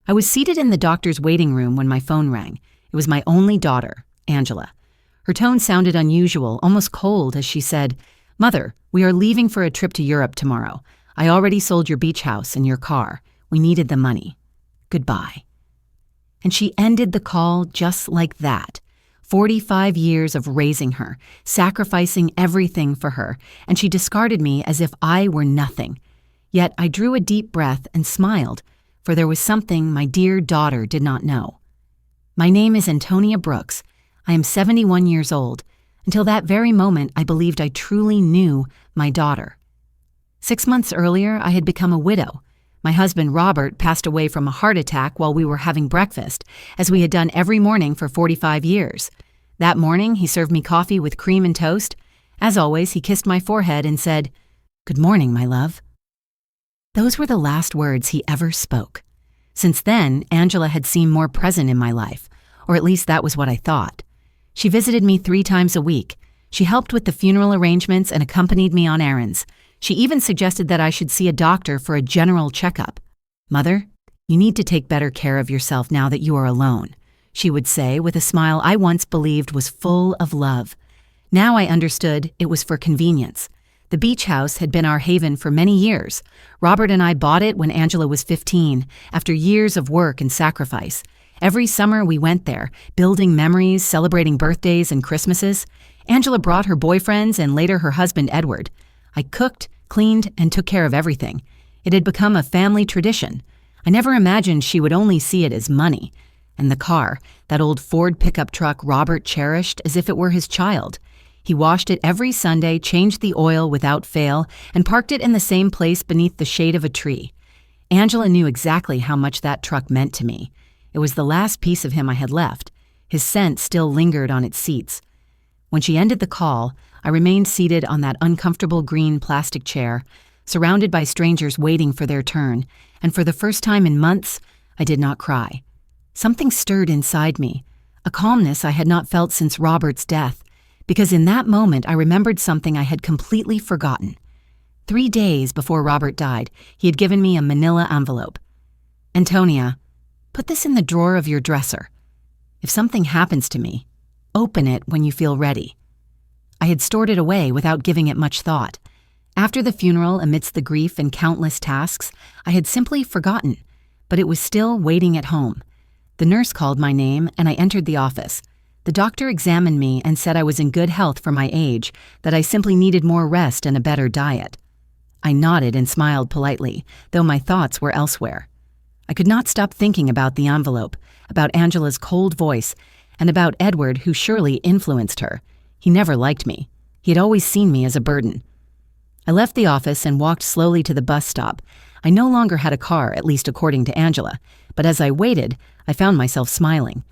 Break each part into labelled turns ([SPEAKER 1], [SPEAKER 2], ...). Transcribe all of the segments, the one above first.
[SPEAKER 1] I was seated in the doctor's waiting room when my phone rang. It was my only daughter, Angela. Her tone sounded unusual, almost cold, as she said, "Mother, we are leaving for a trip to Europe tomorrow. I already sold your beach house and your car. We needed the money. Goodbye." And she ended the call just like that. 45 years of raising her, sacrificing everything for her, and she discarded me as if I were nothing. Yet I drew a deep breath and smiled, for there was something my dear daughter did not know. My name is Antonia Brooks. I am 71 years old. Until that very moment, I believed I truly knew my daughter. 6 months earlier, I had become a widow. My husband, Robert, passed away from a heart attack while we were having breakfast, as we had done every morning for 45 years. That morning, he served me coffee with cream and toast. As always, he kissed my forehead and said, "Good morning, my love." Those were the last words he ever spoke. Since then, Angela had seemed more present in my life, or at least that was what I thought. She visited me 3 times a week. She helped with the funeral arrangements and accompanied me on errands. She even suggested that I should see a doctor for a general checkup. "Mother, you need to take better care of yourself now that you are alone," she would say with a smile I once believed was full of love. Now I understood it was for convenience. The beach house had been our haven for many years. Robert and I bought it when Angela was 15, after years of work and sacrifice. Every summer we went there, building memories, celebrating birthdays and Christmases. Angela brought her boyfriends and later her husband, Edward. I cooked, cleaned, and took care of everything. It had become a family tradition. I never imagined she would only see it as money. And the car, that old Ford pickup truck Robert cherished as if it were his child. He washed it every Sunday, changed the oil without fail, and parked it in the same place beneath the shade of a tree. Angela knew exactly how much that truck meant to me. It was the last piece of him I had left. His scent still lingered on its seats. When she ended the call, I remained seated on that uncomfortable green plastic chair, surrounded by strangers waiting for their turn, and for the first time in months, I did not cry. Something stirred inside me, a calmness I had not felt since Robert's death, because in that moment I remembered something I had completely forgotten. 3 days before Robert died, he had given me a manila envelope. "Antonia, put this in the drawer of your dresser. If something happens to me, open it when you feel ready." I had stored it away without giving it much thought. After the funeral, amidst the grief and countless tasks, I had simply forgotten, but it was still waiting at home. The nurse called my name and I entered the office. The doctor examined me and said I was in good health for my age, that I simply needed more rest and a better diet. I nodded and smiled politely, though my thoughts were elsewhere. I could not stop thinking about the envelope, about Angela's cold voice, and about Edward, who surely influenced her. He never liked me. He had always seen me as a burden. I left the office and walked slowly to the bus stop. I no longer had a car, at least according to Angela, but as I waited, I found myself smiling.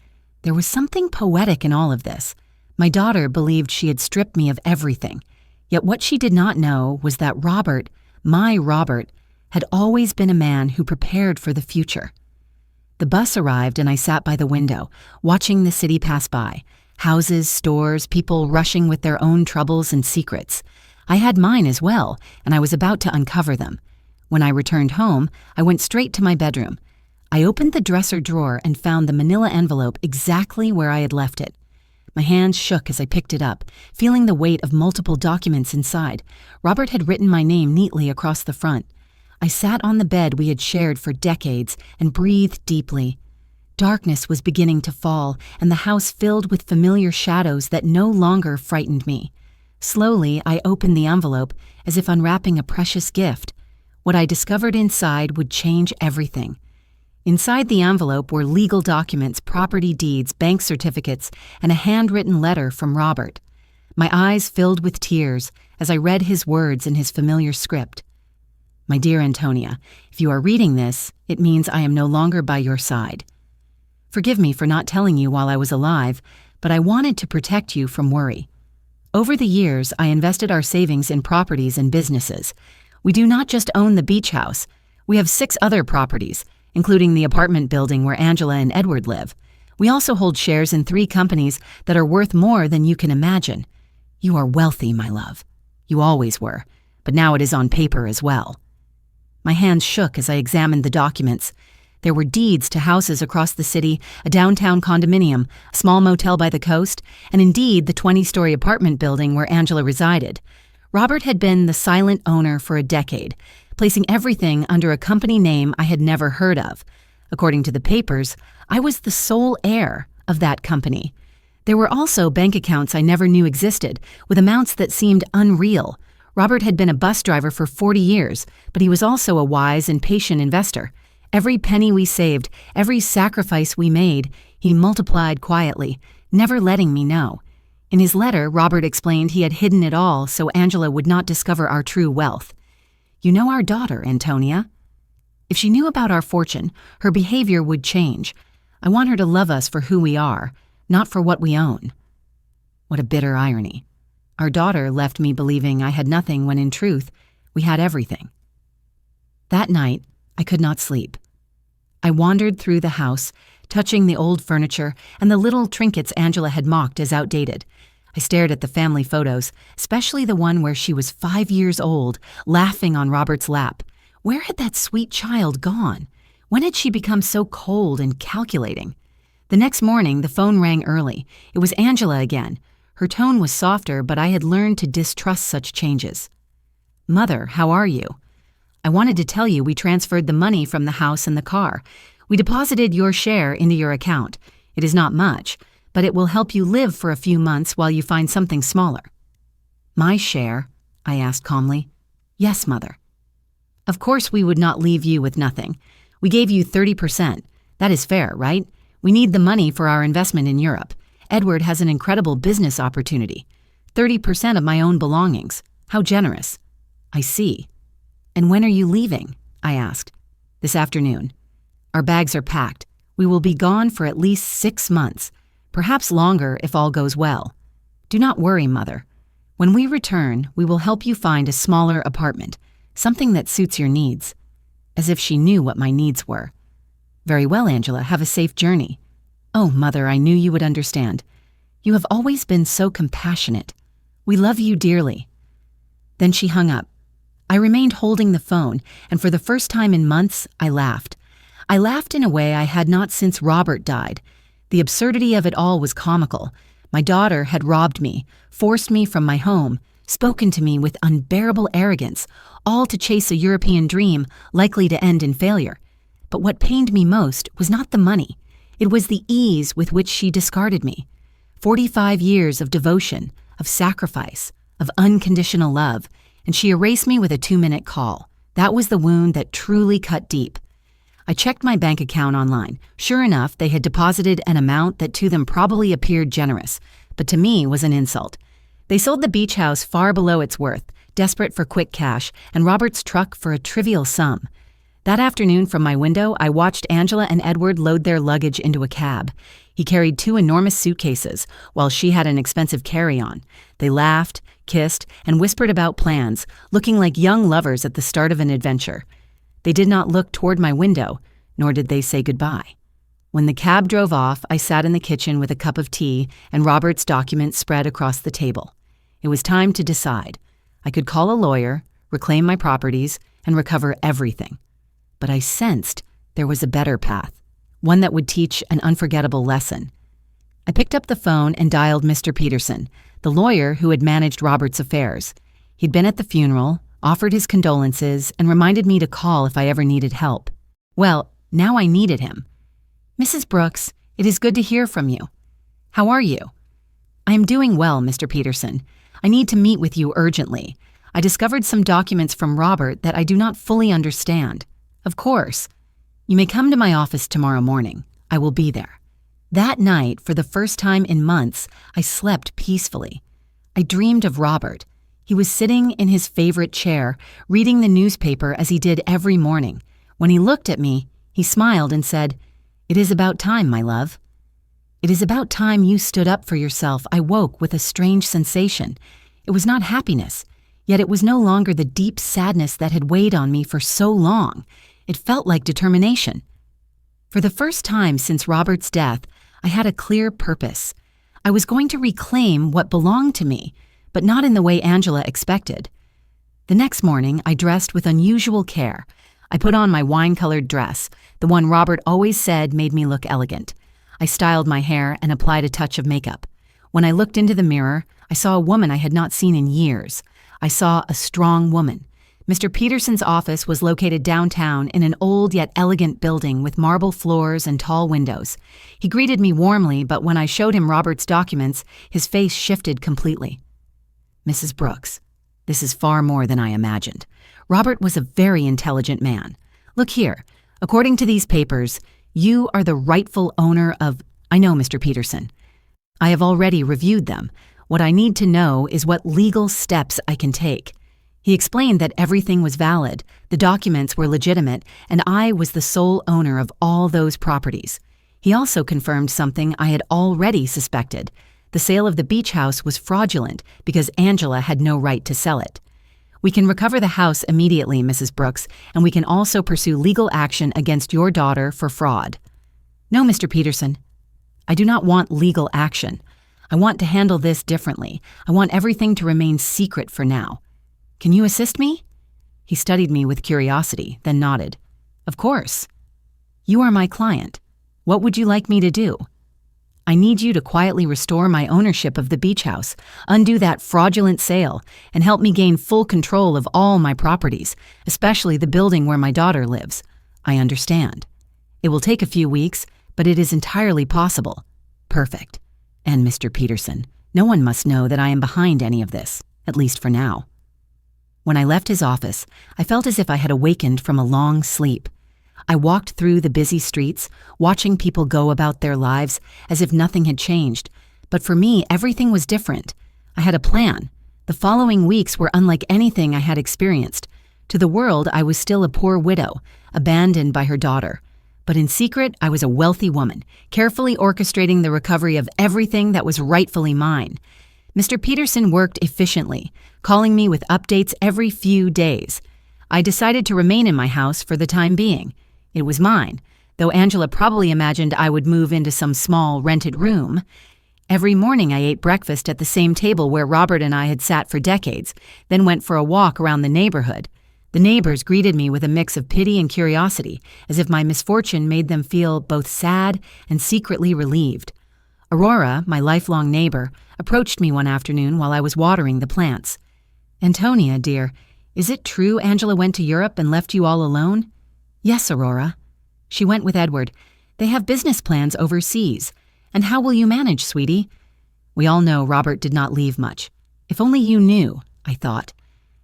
[SPEAKER 1] There was something poetic in all of this. My daughter believed she had stripped me of everything, yet what she did not know was that Robert, my Robert, had always been a man who prepared for the future. The bus arrived and I sat by the window, watching the city pass by. Houses, stores, people rushing with their own troubles and secrets. I had mine as well, and I was about to uncover them. When I returned home, I went straight to my bedroom. I opened the dresser drawer and found the manila envelope exactly where I had left it. My hands shook as I picked it up, feeling the weight of multiple documents inside. Robert had written my name neatly across the front. I sat on the bed we had shared for decades and breathed deeply. Darkness was beginning to fall, and the house filled with familiar shadows that no longer frightened me. Slowly, I opened the envelope, as if unwrapping a precious gift. What I discovered inside would change everything. Inside the envelope were legal documents, property deeds, bank certificates, and a handwritten letter from Robert. My eyes filled with tears as I read his words in his familiar script. "My dear Antonia, if you are reading this, it means I am no longer by your side. Forgive me for not telling you while I was alive, but I wanted to protect you from worry. Over the years, I invested our savings in properties and businesses. We do not just own the beach house. We have 6 other properties, including the apartment building where Angela and Edward live. We also hold shares in 3 companies that are worth more than you can imagine. You are wealthy, my love. You always were, but now it is on paper as well." My hands shook as I examined the documents. There were deeds to houses across the city, a downtown condominium, a small motel by the coast, and indeed the 20-story apartment building where Angela resided. Robert had been the silent owner for a decade, placing everything under a company name I had never heard of. According to the papers, I was the sole heir of that company. There were also bank accounts I never knew existed, with amounts that seemed unreal. Robert had been a bus driver for 40 years, but he was also a wise and patient investor. Every penny we saved, every sacrifice we made, he multiplied quietly, never letting me know. In his letter, Robert explained he had hidden it all so Angela would not discover our true wealth. "You know our daughter, Antonia. If she knew about our fortune, her behavior would change. I want her to love us for who we are, not for what we own." What a bitter irony. Our daughter left me believing I had nothing when in truth, we had everything. That night, I could not sleep. I wandered through the house, touching the old furniture and the little trinkets Angela had mocked as outdated. I stared at the family photos, especially the one where she was 5 years old, laughing on Robert's lap. Where had that sweet child gone? When had she become so cold and calculating? The next morning, the phone rang early. It was Angela again. Her tone was softer, but I had learned to distrust such changes. "Mother, how are you? I wanted to tell you we transferred the money from the house and the car. We deposited your share into your account. It is not much, but it will help you live for a few months while you find something smaller." "My share?" I asked calmly. "Yes, Mother." "Of course we would not leave you with nothing. We gave you 30%. That is fair, right? We need the money for our investment in Europe. Edward has an incredible business opportunity. 30% of my own belongings. How generous." "I see. And when are you leaving?" I asked. "This afternoon. Our bags are packed. We will be gone for at least 6 months, perhaps longer if all goes well. Do not worry, Mother. When we return, we will help you find a smaller apartment, something that suits your needs." As if she knew what my needs were. "Very well, Angela, have a safe journey." "Oh, Mother, I knew you would understand. You have always been so compassionate. We love you dearly." Then she hung up. I remained holding the phone, and for the first time in months, I laughed. I laughed in a way I had not since Robert died. The absurdity of it all was comical. My daughter had robbed me, forced me from my home, spoken to me with unbearable arrogance, all to chase a European dream likely to end in failure. But what pained me most was not the money. It was the ease with which she discarded me. 45 years of devotion, of sacrifice, of unconditional love, and she erased me with a 2-minute call. That was the wound that truly cut deep. I checked my bank account online. Sure enough, they had deposited an amount that to them probably appeared generous, but to me was an insult. They sold the beach house far below its worth, desperate for quick cash, and Robert's truck for a trivial sum. That afternoon from my window, I watched Angela and Edward load their luggage into a cab. He carried 2 enormous suitcases, while she had an expensive carry-on. They laughed, kissed, and whispered about plans, looking like young lovers at the start of an adventure. They did not look toward my window, nor did they say goodbye. When the cab drove off, I sat in the kitchen with a cup of tea and Robert's documents spread across the table. It was time to decide. I could call a lawyer, reclaim my properties, and recover everything. But I sensed there was a better path, one that would teach an unforgettable lesson. I picked up the phone and dialed Mr. Peterson, the lawyer who had managed Robert's affairs. He'd been at the funeral, offered his condolences, and reminded me to call if I ever needed help. Well, now I needed him. "Mrs. Brooks, it is good to hear from you. How are you?" "I am doing well, Mr. Peterson. I need to meet with you urgently. I discovered some documents from Robert that I do not fully understand." "Of course. You may come to my office tomorrow morning. I will be there." That night, for the first time in months, I slept peacefully. I dreamed of Robert. He was sitting in his favorite chair, reading the newspaper as he did every morning. When he looked at me, he smiled and said, "It is about time, my love." "It is about time you stood up for yourself." I woke with a strange sensation. It was not happiness, yet it was no longer the deep sadness that had weighed on me for so long. It felt like determination. For the first time since Robert's death, I had a clear purpose. I was going to reclaim what belonged to me, but not in the way Angela expected. The next morning, I dressed with unusual care. I put on my wine-colored dress, the one Robert always said made me look elegant. I styled my hair and applied a touch of makeup. When I looked into the mirror, I saw a woman I had not seen in years. I saw a strong woman. Mr. Peterson's office was located downtown in an old yet elegant building with marble floors and tall windows. He greeted me warmly, but when I showed him Robert's documents, his face shifted completely. Mrs. Brooks, this is far more than I imagined. Robert was a very intelligent man. Look here. According to these papers, you are the rightful owner of— I know, Mr. Peterson. I have already reviewed them. What I need to know is what legal steps I can take. He explained that everything was valid, the documents were legitimate, and I was the sole owner of all those properties. He also confirmed something I had already suspected. The sale of the beach house was fraudulent because Angela had no right to sell it. We can recover the house immediately, Mrs. Brooks, and we can also pursue legal action against your daughter for fraud. No, Mr. Peterson. I do not want legal action. I want to handle this differently. I want everything to remain secret for now. Can you assist me? He studied me with curiosity, then nodded. Of course. You are my client. What would you like me to do? I need you to quietly restore my ownership of the beach house, undo that fraudulent sale, and help me gain full control of all my properties, especially the building where my daughter lives. I understand. It will take a few weeks, but it is entirely possible. Perfect. And Mr. Peterson, no one must know that I am behind any of this, at least for now. When I left his office, I felt as if I had awakened from a long sleep. I walked through the busy streets, watching people go about their lives as if nothing had changed. But for me, everything was different. I had a plan. The following weeks were unlike anything I had experienced. To the world, I was still a poor widow, abandoned by her daughter. But in secret, I was a wealthy woman, carefully orchestrating the recovery of everything that was rightfully mine. Mr. Peterson worked efficiently, calling me with updates every few days. I decided to remain in my house for the time being. It was mine, though Angela probably imagined I would move into some small rented room. Every morning I ate breakfast at the same table where Robert and I had sat for decades, then went for a walk around the neighborhood. The neighbors greeted me with a mix of pity and curiosity, as if my misfortune made them feel both sad and secretly relieved. Aurora, my lifelong neighbor, approached me one afternoon while I was watering the plants. "Antonia, dear, is it true Angela went to Europe and left you all alone?" "Yes, Aurora." "She went with Edward. They have business plans overseas. And how will you manage, sweetie?" We all know Robert did not leave much. If only you knew, I thought.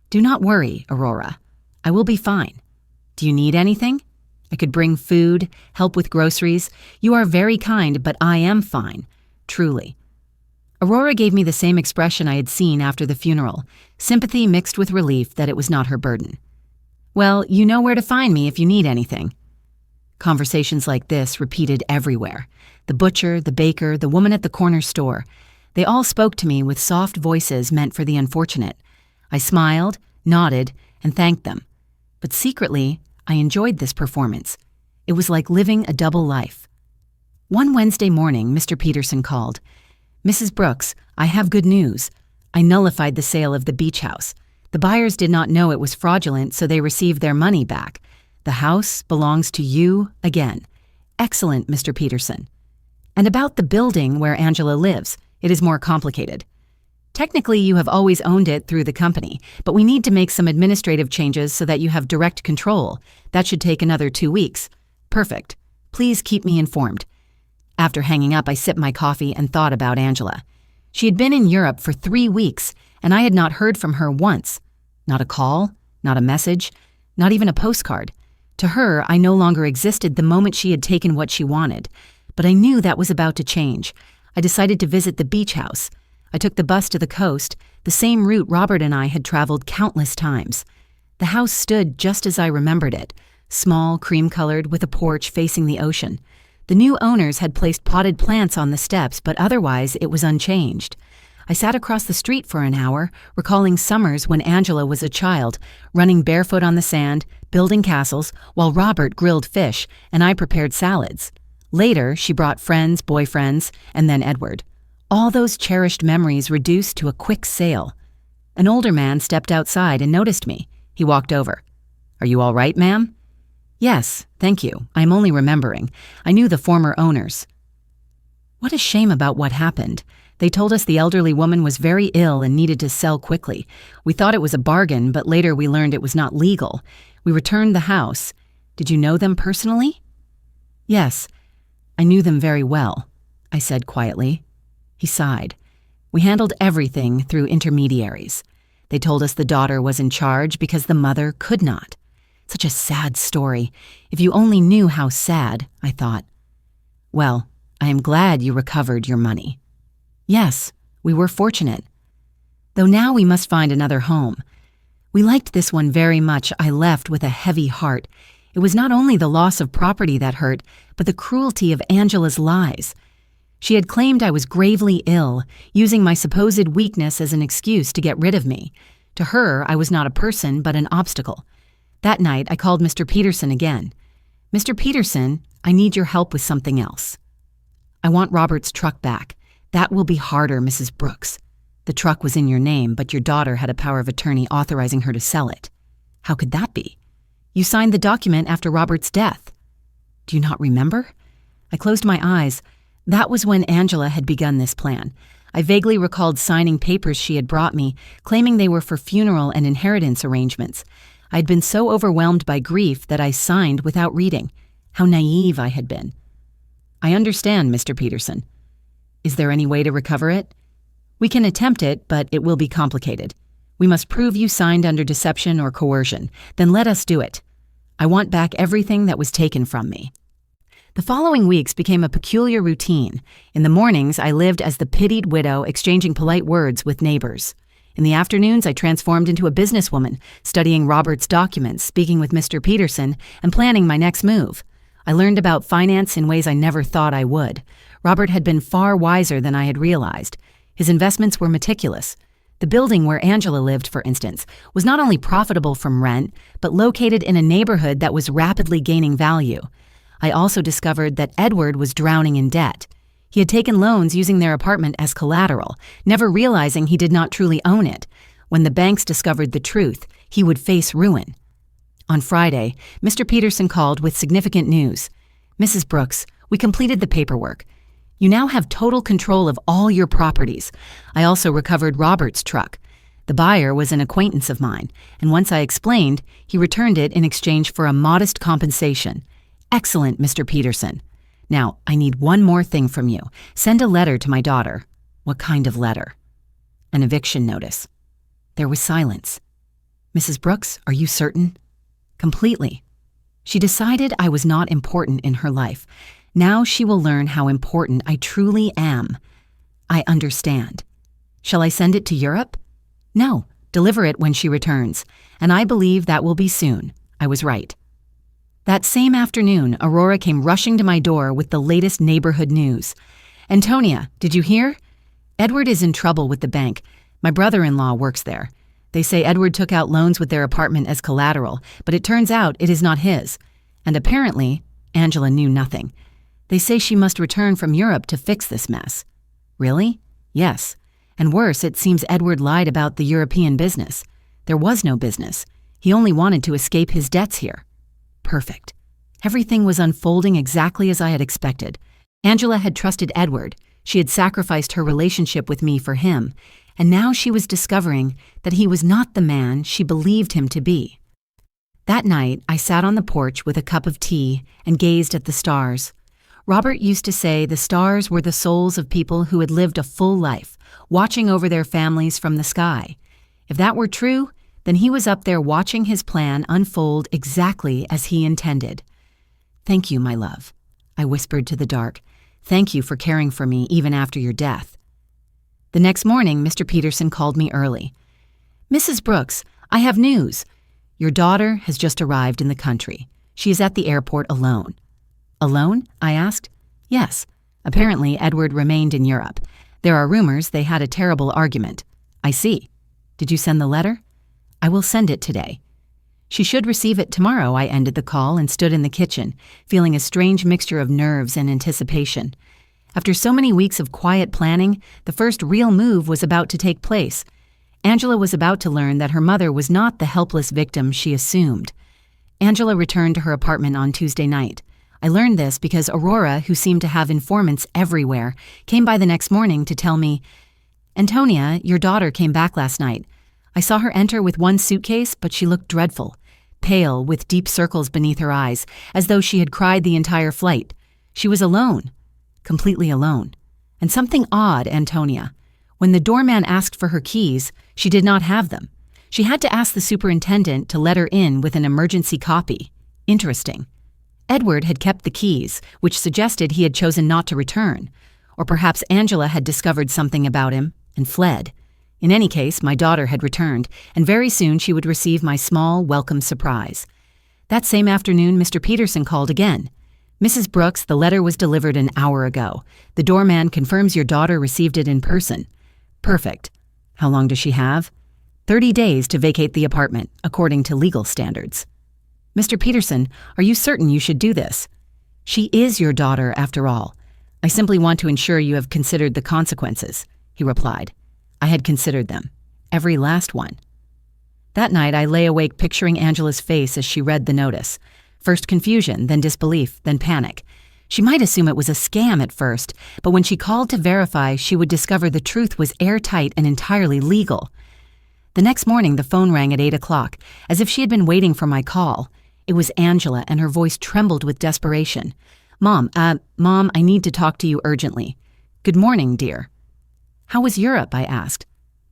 [SPEAKER 1] "Do not worry, Aurora. I will be fine. Do you need anything? I could bring food, help with groceries. You are very kind, but I am fine. Truly." Aurora gave me the same expression I had seen after the funeral, sympathy mixed with relief that it was not her burden. "Well, you know where to find me if you need anything." Conversations like this repeated everywhere. The butcher, the baker, the woman at the corner store. They all spoke to me with soft voices meant for the unfortunate. I smiled, nodded, and thanked them. But secretly, I enjoyed this performance. It was like living a double life. One Wednesday morning, Mr. Peterson called. "Mrs. Brooks, I have good news. I nullified the sale of the beach house. The buyers did not know it was fraudulent, so they received their money back. The house belongs to you again." "Excellent, Mr. Peterson." "And about the building where Angela lives, it is more complicated. Technically, you have always owned it through the company, but we need to make some administrative changes so that you have direct control. That should take another 2 weeks." "Perfect. Please keep me informed." After hanging up, I sipped my coffee and thought about Angela. She had been in Europe for 3 weeks, and I had not heard from her once. Not a call, not a message, not even a postcard. To her, I no longer existed the moment she had taken what she wanted. But I knew that was about to change. I decided to visit the beach house. I took the bus to the coast, the same route Robert and I had traveled countless times. The house stood just as I remembered it, small, cream-colored, with a porch facing the ocean. The new owners had placed potted plants on the steps, but otherwise it was unchanged. I sat across the street for an hour, recalling summers when Angela was a child, running barefoot on the sand, building castles, while Robert grilled fish and I prepared salads. Later, she brought friends, boyfriends, and then Edward. All those cherished memories reduced to a quick sale. An older man stepped outside and noticed me. He walked over. "Are you all right, ma'am?" Yes, thank you. I am only remembering. I knew the former owners. What a shame about what happened. They told us the elderly woman was very ill and needed to sell quickly. We thought it was a bargain, but later we learned it was not legal. We returned the house. Did you know them personally? Yes, I knew them very well, I said quietly. He sighed. We handled everything through intermediaries. They told us the daughter was in charge because the mother could not. Such a sad story. If you only knew how sad, I thought. Well, I am glad you recovered your money. Yes, we were fortunate. Though now we must find another home. We liked this one very much. I left with a heavy heart. It was not only the loss of property that hurt, but the cruelty of Angela's lies. She had claimed I was gravely ill, using my supposed weakness as an excuse to get rid of me. To her, I was not a person, but an obstacle. That night, I called Mr. Peterson again. Mr. Peterson, I need your help with something else. I want Robert's truck back. That will be harder, Mrs. Brooks. The truck was in your name, but your daughter had a power of attorney authorizing her to sell it. How could that be? You signed the document after Robert's death. Do you not remember? I closed my eyes. That was when Angela had begun this plan. I vaguely recalled signing papers she had brought me, claiming they were for funeral and inheritance arrangements. I had been so overwhelmed by grief that I signed without reading. How naive I had been. I understand, Mr. Peterson. Is there any way to recover it? We can attempt it, but it will be complicated. We must prove you signed under deception or coercion. Then let us do it. I want back everything that was taken from me. The following weeks became a peculiar routine. In the mornings, I lived as the pitied widow, exchanging polite words with neighbors. In the afternoons, I transformed into a businesswoman, studying Robert's documents, speaking with Mr. Peterson, and planning my next move. I learned about finance in ways I never thought I would. Robert had been far wiser than I had realized. His investments were meticulous. The building where Angela lived, for instance, was not only profitable from rent, but located in a neighborhood that was rapidly gaining value. I also discovered that Edward was drowning in debt. He had taken loans using their apartment as collateral, never realizing he did not truly own it. When the banks discovered the truth, he would face ruin. On Friday, Mr. Peterson called with significant news. Mrs. Brooks, we completed the paperwork. You now have total control of all your properties. I also recovered Robert's truck. The buyer was an acquaintance of mine, and once I explained, he returned it in exchange for a modest compensation. Excellent, Mr. Peterson. Now, I need one more thing from you. Send a letter to my daughter. What kind of letter? An eviction notice. There was silence. Mrs. Brooks, are you certain? Completely. She decided I was not important in her life. Now she will learn how important I truly am. I understand. Shall I send it to Europe? No, deliver it when she returns, and I believe that will be soon. I was right. That same afternoon, Aurora came rushing to my door with the latest neighborhood news. Antonia, did you hear? Edward is in trouble with the bank. My brother-in-law works there. They say Edward took out loans with their apartment as collateral, but it turns out it is not his. And apparently, Angela knew nothing. They say she must return from Europe to fix this mess. Really? Yes. And worse, it seems Edward lied about the European business. There was no business. He only wanted to escape his debts here. Perfect. Everything was unfolding exactly as I had expected. Angela had trusted Edward. She had sacrificed her relationship with me for him. And now she was discovering that he was not the man she believed him to be. That night, I sat on the porch with a cup of tea and gazed at the stars. Robert used to say the stars were the souls of people who had lived a full life, watching over their families from the sky. If that were true, then he was up there watching his plan unfold exactly as he intended. Thank you, my love, I whispered to the dark. Thank you for caring for me even after your death. The next morning, Mr. Peterson called me early. Mrs. Brooks, I have news. Your daughter has just arrived in the country. She is at the airport alone. Alone? I asked. Yes. Apparently, Edward remained in Europe. There are rumors they had a terrible argument. I see. Did you send the letter? I will send it today. She should receive it tomorrow. I ended the call and stood in the kitchen, feeling a strange mixture of nerves and anticipation. After so many weeks of quiet planning, the first real move was about to take place. Angela was about to learn that her mother was not the helpless victim she assumed. Angela returned to her apartment on Tuesday night. I learned this because Aurora, who seemed to have informants everywhere, came by the next morning to tell me, "Antonia, your daughter came back last night. I saw her enter with one suitcase, but she looked dreadful, pale with deep circles beneath her eyes, as though she had cried the entire flight. She was alone, completely alone. And something odd, Antonia. When the doorman asked for her keys, she did not have them. She had to ask the superintendent to let her in with an emergency copy. Interesting. Edward had kept the keys, which suggested he had chosen not to return. Or perhaps Angela had discovered something about him and fled. In any case, my daughter had returned, and very soon she would receive my small, welcome surprise. That same afternoon, Mr. Peterson called again. "Mrs. Brooks, the letter was delivered an hour ago. The doorman confirms your daughter received it in person." "Perfect. How long does she have?" 30 days to vacate the apartment, according to legal standards." "Mr. Peterson, are you certain you should do this?" "She is your daughter, after all. I simply want to ensure you have considered the consequences," he replied. I had considered them. Every last one. That night, I lay awake picturing Angela's face as she read the notice. First confusion, then disbelief, then panic. She might assume it was a scam at first, but when she called to verify, she would discover the truth was airtight and entirely legal. The next morning, the phone rang at 8 o'clock, as if she had been waiting for my call. It was Angela, and her voice trembled with desperation. Mom, I need to talk to you urgently." "Good morning, dear." "How was Europe?" I asked.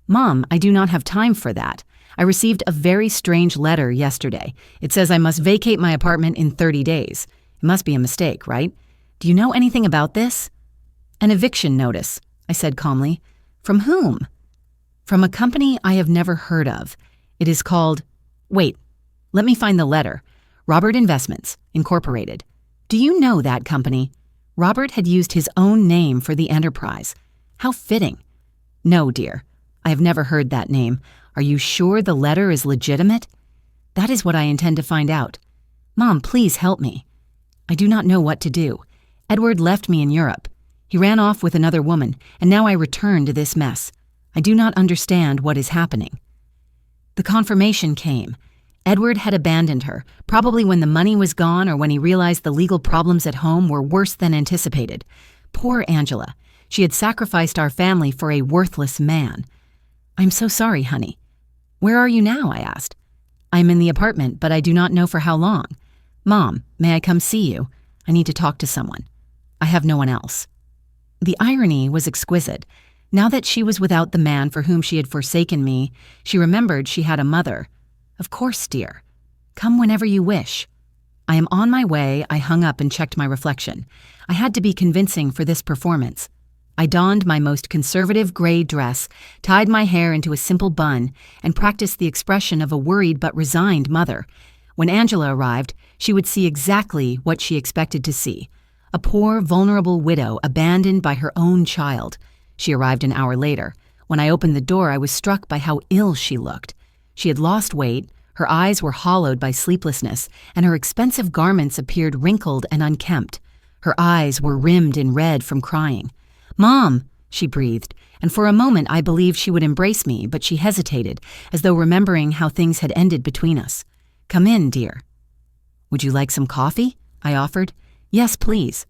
[SPEAKER 1] "Mom, I do not have time for that. I received a very strange letter yesterday. It says I must vacate my apartment in 30 days. It must be a mistake, right? Do you know anything about this?" "An eviction notice," I said calmly. "From whom?" "From a company I have never heard of. It is called— Wait, let me find the letter. Robert Investments, Incorporated. Do you know that company?" Robert had used his own name for the enterprise. How fitting. "No, dear. I have never heard that name. Are you sure the letter is legitimate?" "That is what I intend to find out. Mom, please help me." "I do not know what to do. Edward left me in Europe. He ran off with another woman, and now I return to this mess. I do not understand what is happening." The confirmation came. Edward had abandoned her, probably when the money was gone or when he realized the legal problems at home were worse than anticipated. Poor Angela. She had sacrificed our family for a worthless man. "I'm so sorry, honey." "Where are you now?" I asked. "I'm in the apartment, but I do not know for how long. Mom, may I come see you? I need to talk to someone. I have no one else." The irony was exquisite. Now that she was without the man for whom she had forsaken me, she remembered she had a mother. "Of course, dear. Come whenever you wish." "I am on my way." I hung up and checked my reflection. I had to be convincing for this performance. I donned my most conservative gray dress, tied my hair into a simple bun, and practiced the expression of a worried but resigned mother. When Angela arrived, she would see exactly what she expected to see. A poor, vulnerable widow abandoned by her own child. She arrived an hour later. When I opened the door, I was struck by how ill she looked. She had lost weight, her eyes were hollowed by sleeplessness, and her expensive garments appeared wrinkled and unkempt. Her eyes were rimmed in red from crying. "Mom," she breathed, and for a moment I believed she would embrace me, but she hesitated, as though remembering how things had ended between us. "Come in, dear." "Would you like some coffee?" I offered. "Yes, please."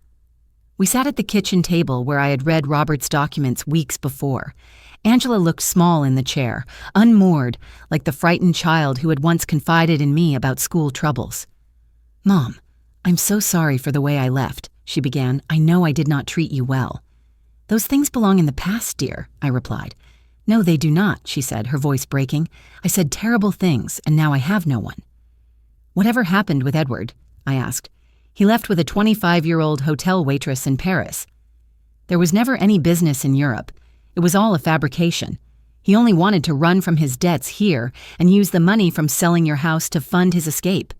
[SPEAKER 1] We sat at the kitchen table where I had read Robert's documents weeks before. Angela looked small in the chair, unmoored, like the frightened child who had once confided in me about school troubles. "Mom, I'm so sorry for the way I left," she began. "I know I did not treat you well." "Those things belong in the past, dear," I replied. "No, they do not," she said, her voice breaking. "I said terrible things, and now I have no one." "Whatever happened with Edward?" I asked. "He left with a 25-year-old hotel waitress in Paris. There was never any business in Europe. It was all a fabrication. He only wanted to run from his debts here and use the money from selling your house to fund his escape."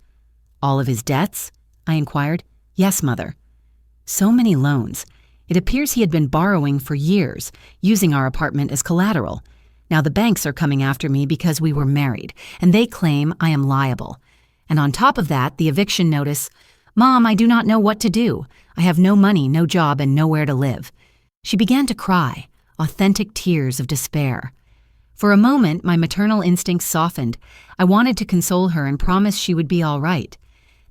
[SPEAKER 1] "All of his debts?" I inquired. "Yes, Mother." So many loans. It appears he had been borrowing for years, using our apartment as collateral. Now the banks are coming after me because we were married, and they claim I am liable. And on top of that, the eviction notice. "Mom, I do not know what to do. I have no money, no job, and nowhere to live." She began to cry, authentic tears of despair. For a moment, my maternal instincts softened. I wanted to console her and promise she would be all right.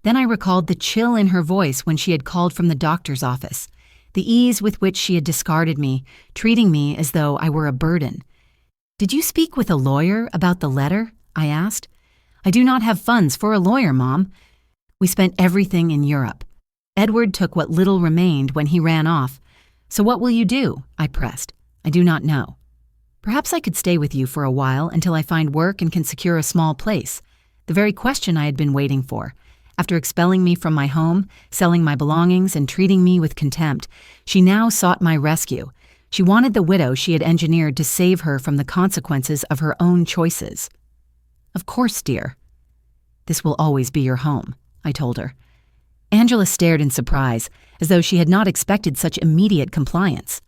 [SPEAKER 1] Then I recalled the chill in her voice when she had called from the doctor's office, the ease with which she had discarded me, treating me as though I were a burden. "Did you speak with a lawyer about the letter?" I asked. "I do not have funds for a lawyer, Mom." "We spent everything in Europe. Edward took what little remained when he ran off. So what will you do?" I pressed. "I do not know. Perhaps I could stay with you for a while until I find work and can secure a small place." The very question I had been waiting for. After expelling me from my home, selling my belongings, and treating me with contempt, she now sought my rescue. She wanted the widow she had engineered to save her from the consequences of her own choices. "Of course, dear. This will always be your home," I told her. Angela stared in surprise, as though she had not expected such immediate compliance.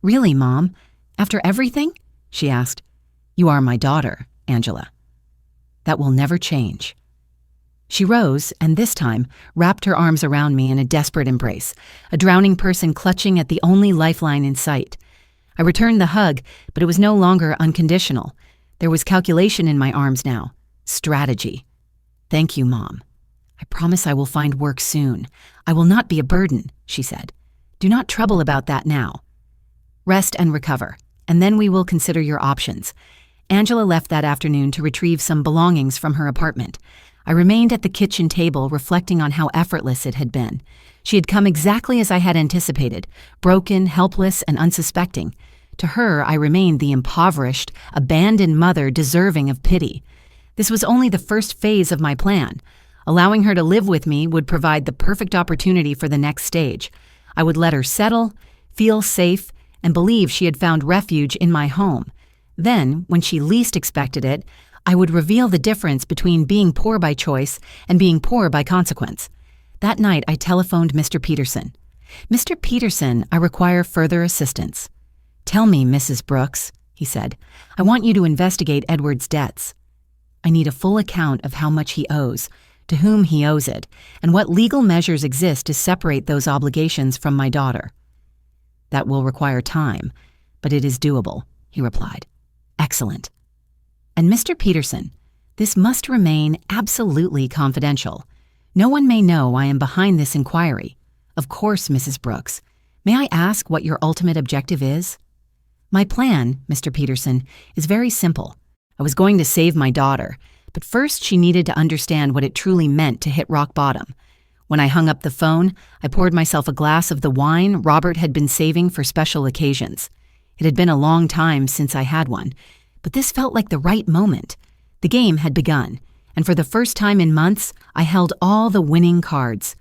[SPEAKER 1] "Really, Mom? After everything?" she asked. "You are my daughter, Angela. That will never change." She rose and this time wrapped her arms around me in a desperate embrace, a drowning person clutching at the only lifeline in sight. I returned the hug, but it was no longer unconditional. There was calculation in my arms now. Strategy. "Thank you, Mom. I promise I will find work soon. I will not be a burden," she said. "Do not trouble about that now. Rest and recover, and then we will consider your options." Angela left that afternoon to retrieve some belongings from her apartment. I remained at the kitchen table reflecting on how effortless it had been. She had come exactly as I had anticipated, broken, helpless, and unsuspecting. To her, I remained the impoverished, abandoned mother deserving of pity. This was only the first phase of my plan. Allowing her to live with me would provide the perfect opportunity for the next stage. I would let her settle, feel safe, and believe she had found refuge in my home. Then, when she least expected it, I would reveal the difference between being poor by choice and being poor by consequence. That night, I telephoned Mr. Peterson. "Mr. Peterson, I require further assistance." "Tell me, Mrs. Brooks," he said. "I want you to investigate Edward's debts. I need a full account of how much he owes, to whom he owes it, and what legal measures exist to separate those obligations from my daughter." "That will require time, but it is doable," he replied. "Excellent. And Mr. Peterson, this must remain absolutely confidential. No one may know I am behind this inquiry. Of course, Mrs. Brooks. May I ask what your ultimate objective is?" "My plan, Mr. Peterson, is very simple. I was going to save my daughter, but first she needed to understand what it truly meant to hit rock bottom. When I hung up the phone, I poured myself a glass of the wine Robert had been saving for special occasions. It had been a long time since I had one, but this felt like the right moment. The game had begun, and for the first time in months, I held all the winning cards.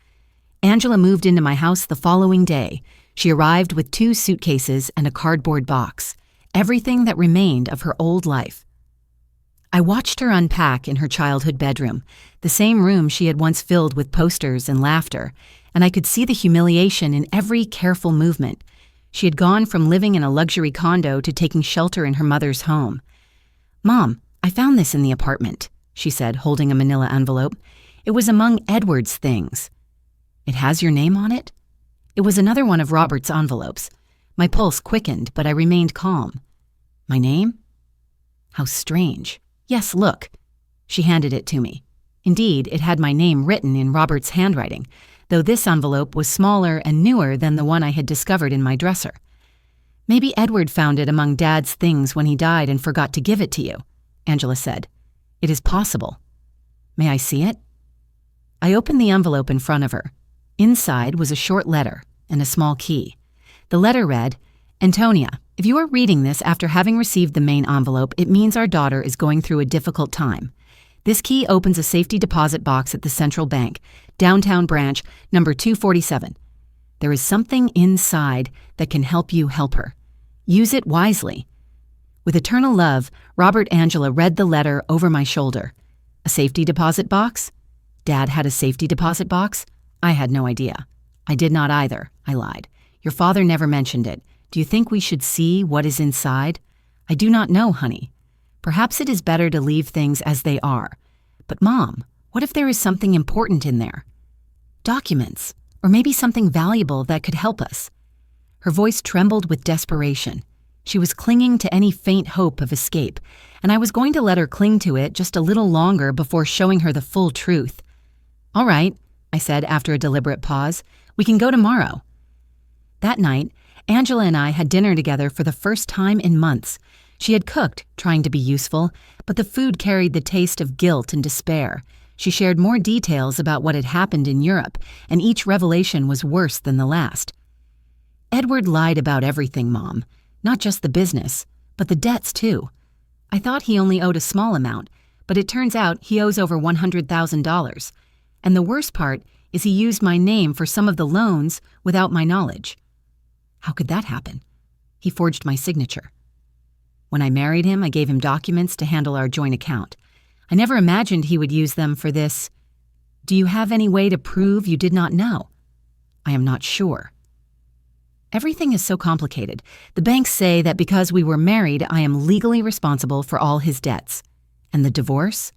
[SPEAKER 1] Angela moved into my house the following day. She arrived with 2 suitcases and a cardboard box, everything that remained of her old life. I watched her unpack in her childhood bedroom, the same room she had once filled with posters and laughter, and I could see the humiliation in every careful movement. She had gone from living in a luxury condo to taking shelter in her mother's home. "Mom, I found this in the apartment," she said, holding a manila envelope. "It was among Edward's things." "It has your name on it?" It was another one of Robert's envelopes. My pulse quickened, but I remained calm. "My name? How strange. Yes, look." She handed it to me. Indeed, it had my name written in Robert's handwriting, though this envelope was smaller and newer than the one I had discovered in my dresser. "Maybe Edward found it among Dad's things when he died and forgot to give it to you," Angela said. "It is possible. May I see it?" I opened the envelope in front of her. Inside was a short letter and a small key. The letter read, "Antonia, if you are reading this after having received the main envelope, it means our daughter is going through a difficult time. This key opens a safety deposit box at the Central Bank, Downtown Branch, number 247. There is something inside that can help you help her. Use it wisely." With eternal love, Robert Angela read the letter over my shoulder. A safety deposit box? Dad had a safety deposit box? I had no idea. "I did not either," I lied. "Your father never mentioned it. Do you think we should see what is inside?" "I do not know, honey. Perhaps it is better to leave things as they are. But Mom, what if there is something important in there? Documents, or maybe something valuable that could help us." Her voice trembled with desperation. She was clinging to any faint hope of escape, and I was going to let her cling to it just a little longer before showing her the full truth. "All right," I said after a deliberate pause. "We can go tomorrow." That night, Angela and I had dinner together for the first time in months. She had cooked, trying to be useful, but the food carried the taste of guilt and despair. She shared more details about what had happened in Europe, and each revelation was worse than the last. "Edward lied about everything, Mom. Not just the business, but the debts, too. I thought he only owed a small amount, but it turns out he owes over $100,000. And the worst part is he used my name for some of the loans without my knowledge." "How could that happen?" "He forged my signature. When I married him, I gave him documents to handle our joint account. I never imagined he would use them for this. Do you have any way to prove you did not know?" "I am not sure." "Everything is so complicated. The banks say that because we were married, I am legally responsible for all his debts. And the divorce?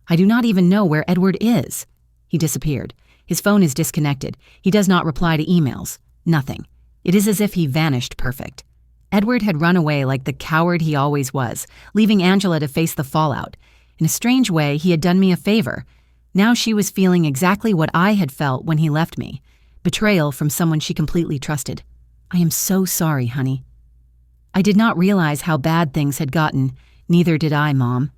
[SPEAKER 1] I do not even know where Edward is. He disappeared. His phone is disconnected. He does not reply to emails. Nothing. It is as if he vanished perfect. Edward had run away like the coward he always was, leaving Angela to face the fallout. In a strange way, he had done me a favor. Now she was feeling exactly what I had felt when he left me. Betrayal from someone she completely trusted. I am so sorry, honey." I did not realize how bad things had gotten. Neither did I, Mom.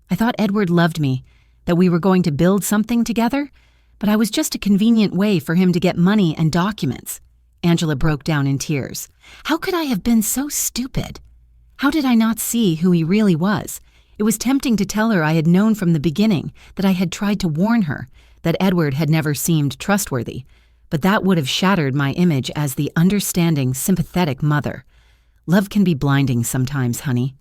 [SPEAKER 1] I thought Edward loved me, that we were going to build something together, but I was just a convenient way for him to get money and documents. Angela broke down in tears. How could I have been so stupid? How did I not see who he really was? It was tempting to tell her I had known from the beginning, that I had tried to warn her, that Edward had never seemed trustworthy, but that would have shattered my image as the understanding, sympathetic mother. Love can be blinding sometimes, honey.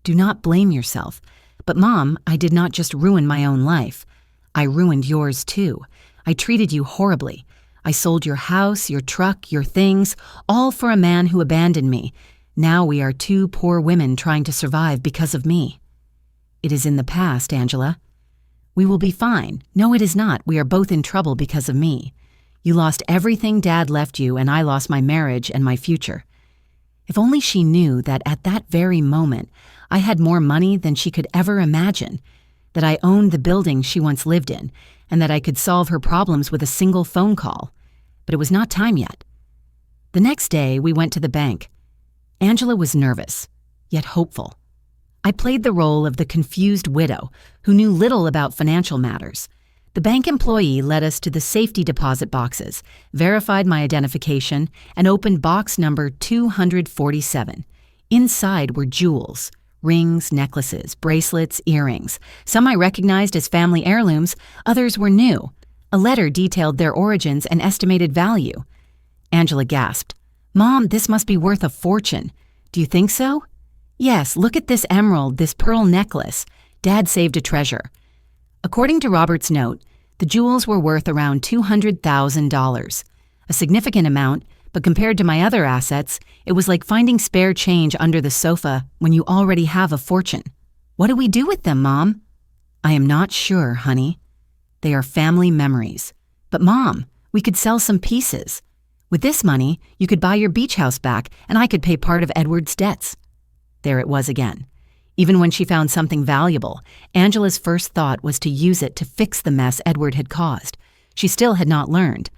[SPEAKER 1] Do not blame yourself. But Mom, I did not just ruin my own life. I ruined yours too. I treated you horribly. I sold your house, your truck, your things, all for a man who abandoned me. Now we are two poor women trying to survive because of me. It is in the past, Angela. We will be fine. No, it is not. We are both in trouble because of me. You lost everything Dad left you, and I lost my marriage and my future. If only she knew that at that very moment, I had more money than she could ever imagine, that I owned the building she once lived in, and that I could solve her problems with a single phone call. But it was not time yet. The next day, we went to the bank. Angela was nervous, yet hopeful. I played the role of the confused widow who knew little about financial matters. The bank employee led us to the safety deposit boxes, verified my identification, and opened box number 247. Inside were jewels, rings, necklaces, bracelets, earrings. Some I recognized as family heirlooms, others were new. A letter detailed their origins and estimated value. Angela gasped. "Mom, this must be worth a fortune. Do you think so?" "Yes, look at this emerald, this pearl necklace. Dad saved a treasure." According to Robert's note, the jewels were worth around $200,000. A significant amount, but compared to my other assets, it was like finding spare change under the sofa when you already have a fortune. "What do we do with them, Mom?" "I am not sure, honey. They are family memories. But Mom, we could sell some pieces. With this money, you could buy your beach house back, and I could pay part of Edward's debts." There it was again. Even when she found something valuable, Angela's first thought was to use it to fix the mess Edward had caused. She still had not learned.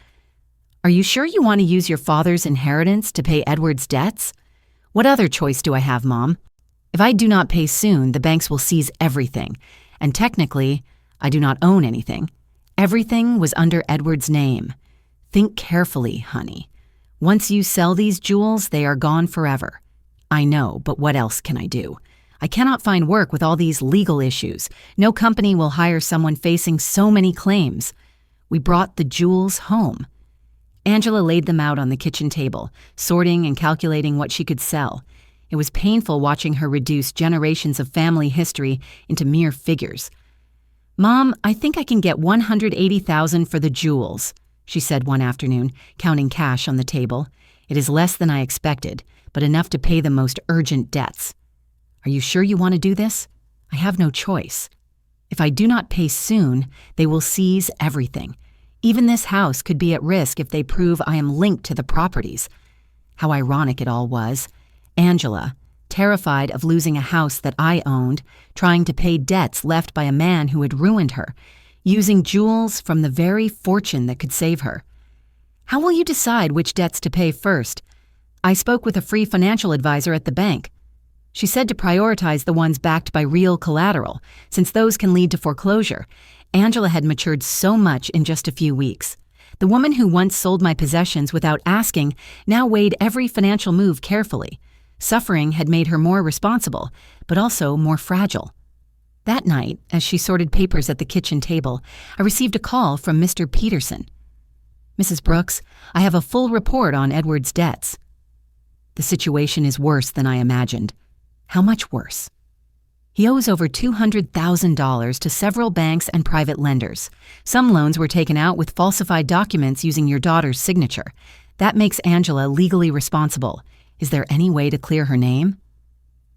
[SPEAKER 1] "Are you sure you want to use your father's inheritance to pay Edward's debts?" "What other choice do I have, Mom? If I do not pay soon, the banks will seize everything. And technically, I do not own anything. Everything was under Edward's name. Think carefully, honey. Once you sell these jewels, they are gone forever. I know, but what else can I do? I cannot find work with all these legal issues. No company will hire someone facing so many claims. We brought the jewels home." Angela laid them out on the kitchen table, sorting and calculating what she could sell. It was painful watching her reduce generations of family history into mere figures. "Mom, I think I can get $180,000 for the jewels," she said one afternoon, counting cash on the table. "It is less than I expected, but enough to pay the most urgent debts. Are you sure you want to do this? I have no choice. If I do not pay soon, they will seize everything. Even this house could be at risk if they prove I am linked to the properties." How ironic it all was. Angela, terrified of losing a house that I owned, trying to pay debts left by a man who had ruined her. using jewels from the very fortune that could save her. How will you decide which debts to pay first? I spoke with a free financial advisor at the bank. She said to prioritize the ones backed by real collateral, since those can lead to foreclosure. Angela had matured so much in just a few weeks. The woman who once sold my possessions without asking now weighed every financial move carefully. Suffering had made her more responsible, but also more fragile. That night, as she sorted papers at the kitchen table, I received a call from Mr. Peterson. "Mrs. Brooks, I have a full report on Edward's debts." "The situation is worse than I imagined." "How much worse?" "He owes over $200,000 to several banks and private lenders. Some loans were taken out with falsified documents using your daughter's signature. That makes Angela legally responsible. Is there any way to clear her name?"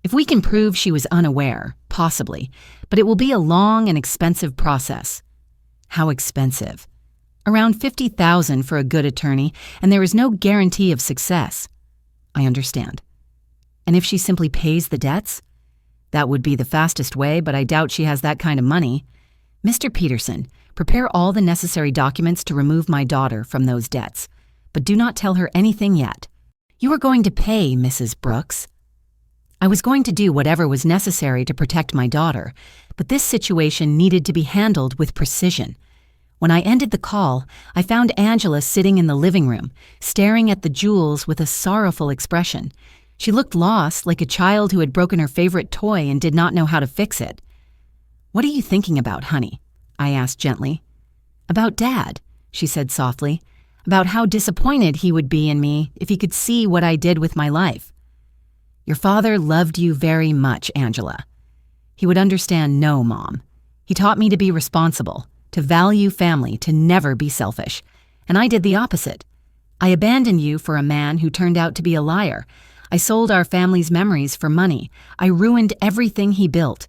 [SPEAKER 1] "If we can prove she was unaware, possibly, but it will be a long and expensive process." "How expensive?" "Around $50,000 for a good attorney, and there is no guarantee of success." "I understand." "And if she simply pays the debts?" "That would be the fastest way, but I doubt she has that kind of money." "Mr. Peterson, prepare all the necessary documents to remove my daughter from those debts, but do not tell her anything yet." "You are going to pay, Mrs. Brooks." I was going to do whatever was necessary to protect my daughter, but this situation needed to be handled with precision. When I ended the call, I found Angela sitting in the living room, staring at the jewels with a sorrowful expression. She looked lost, like a child who had broken her favorite toy and did not know how to fix it. "What are you thinking about, honey?" I asked gently. "About Dad," she said softly. "About how disappointed he would be in me if he could see what I did with my life." "Your father loved you very much, Angela." "He would understand no, Mom. He taught me to be responsible, to value family, to never be selfish. And I did the opposite. I abandoned you for a man who turned out to be a liar. I sold our family's memories for money. I ruined everything he built."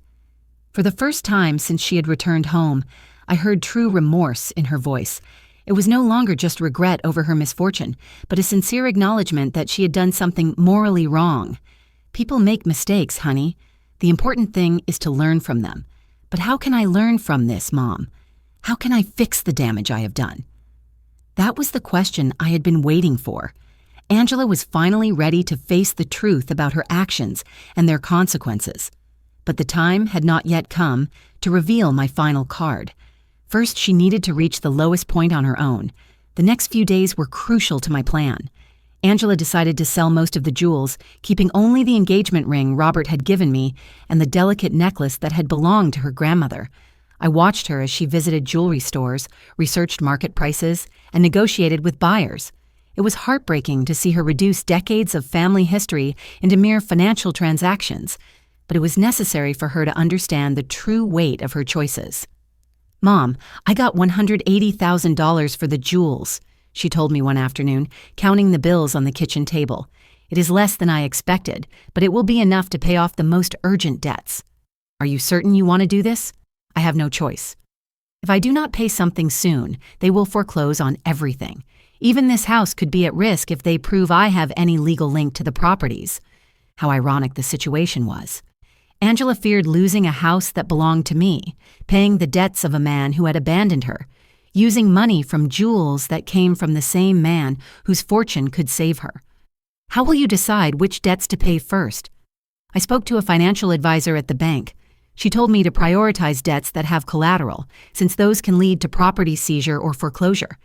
[SPEAKER 1] For the first time since she had returned home, I heard true remorse in her voice. It was no longer just regret over her misfortune, but a sincere acknowledgement that she had done something morally wrong. "People make mistakes, honey. The important thing is to learn from them. But how can I learn from this, Mom? How can I fix the damage I have done?" That was the question I had been waiting for. Angela was finally ready to face the truth about her actions and their consequences. But the time had not yet come to reveal my final card. First, she needed to reach the lowest point on her own. The next few days were crucial to my plan. Angela decided to sell most of the jewels, keeping only the engagement ring Robert had given me and the delicate necklace that had belonged to her grandmother. I watched her as she visited jewelry stores, researched market prices, and negotiated with buyers. It was heartbreaking to see her reduce decades of family history into mere financial transactions, but it was necessary for her to understand the true weight of her choices. "Mom, I got $180,000 for the jewels," she told me one afternoon, counting the bills on the kitchen table. "It is less than I expected, but it will be enough to pay off the most urgent debts." "Are you certain you want to do this?" "I have no choice. If I do not pay something soon, they will foreclose on everything. Even this house could be at risk if they prove I have any legal link to the properties." How ironic the situation was. Angela feared losing a house that belonged to me, paying the debts of a man who had abandoned her, using money from jewels that came from the same man whose fortune could save her. "How will you decide which debts to pay first?" I spoke to a financial advisor at the bank. She told me to prioritize debts that have collateral, since those can lead to property seizure or foreclosure.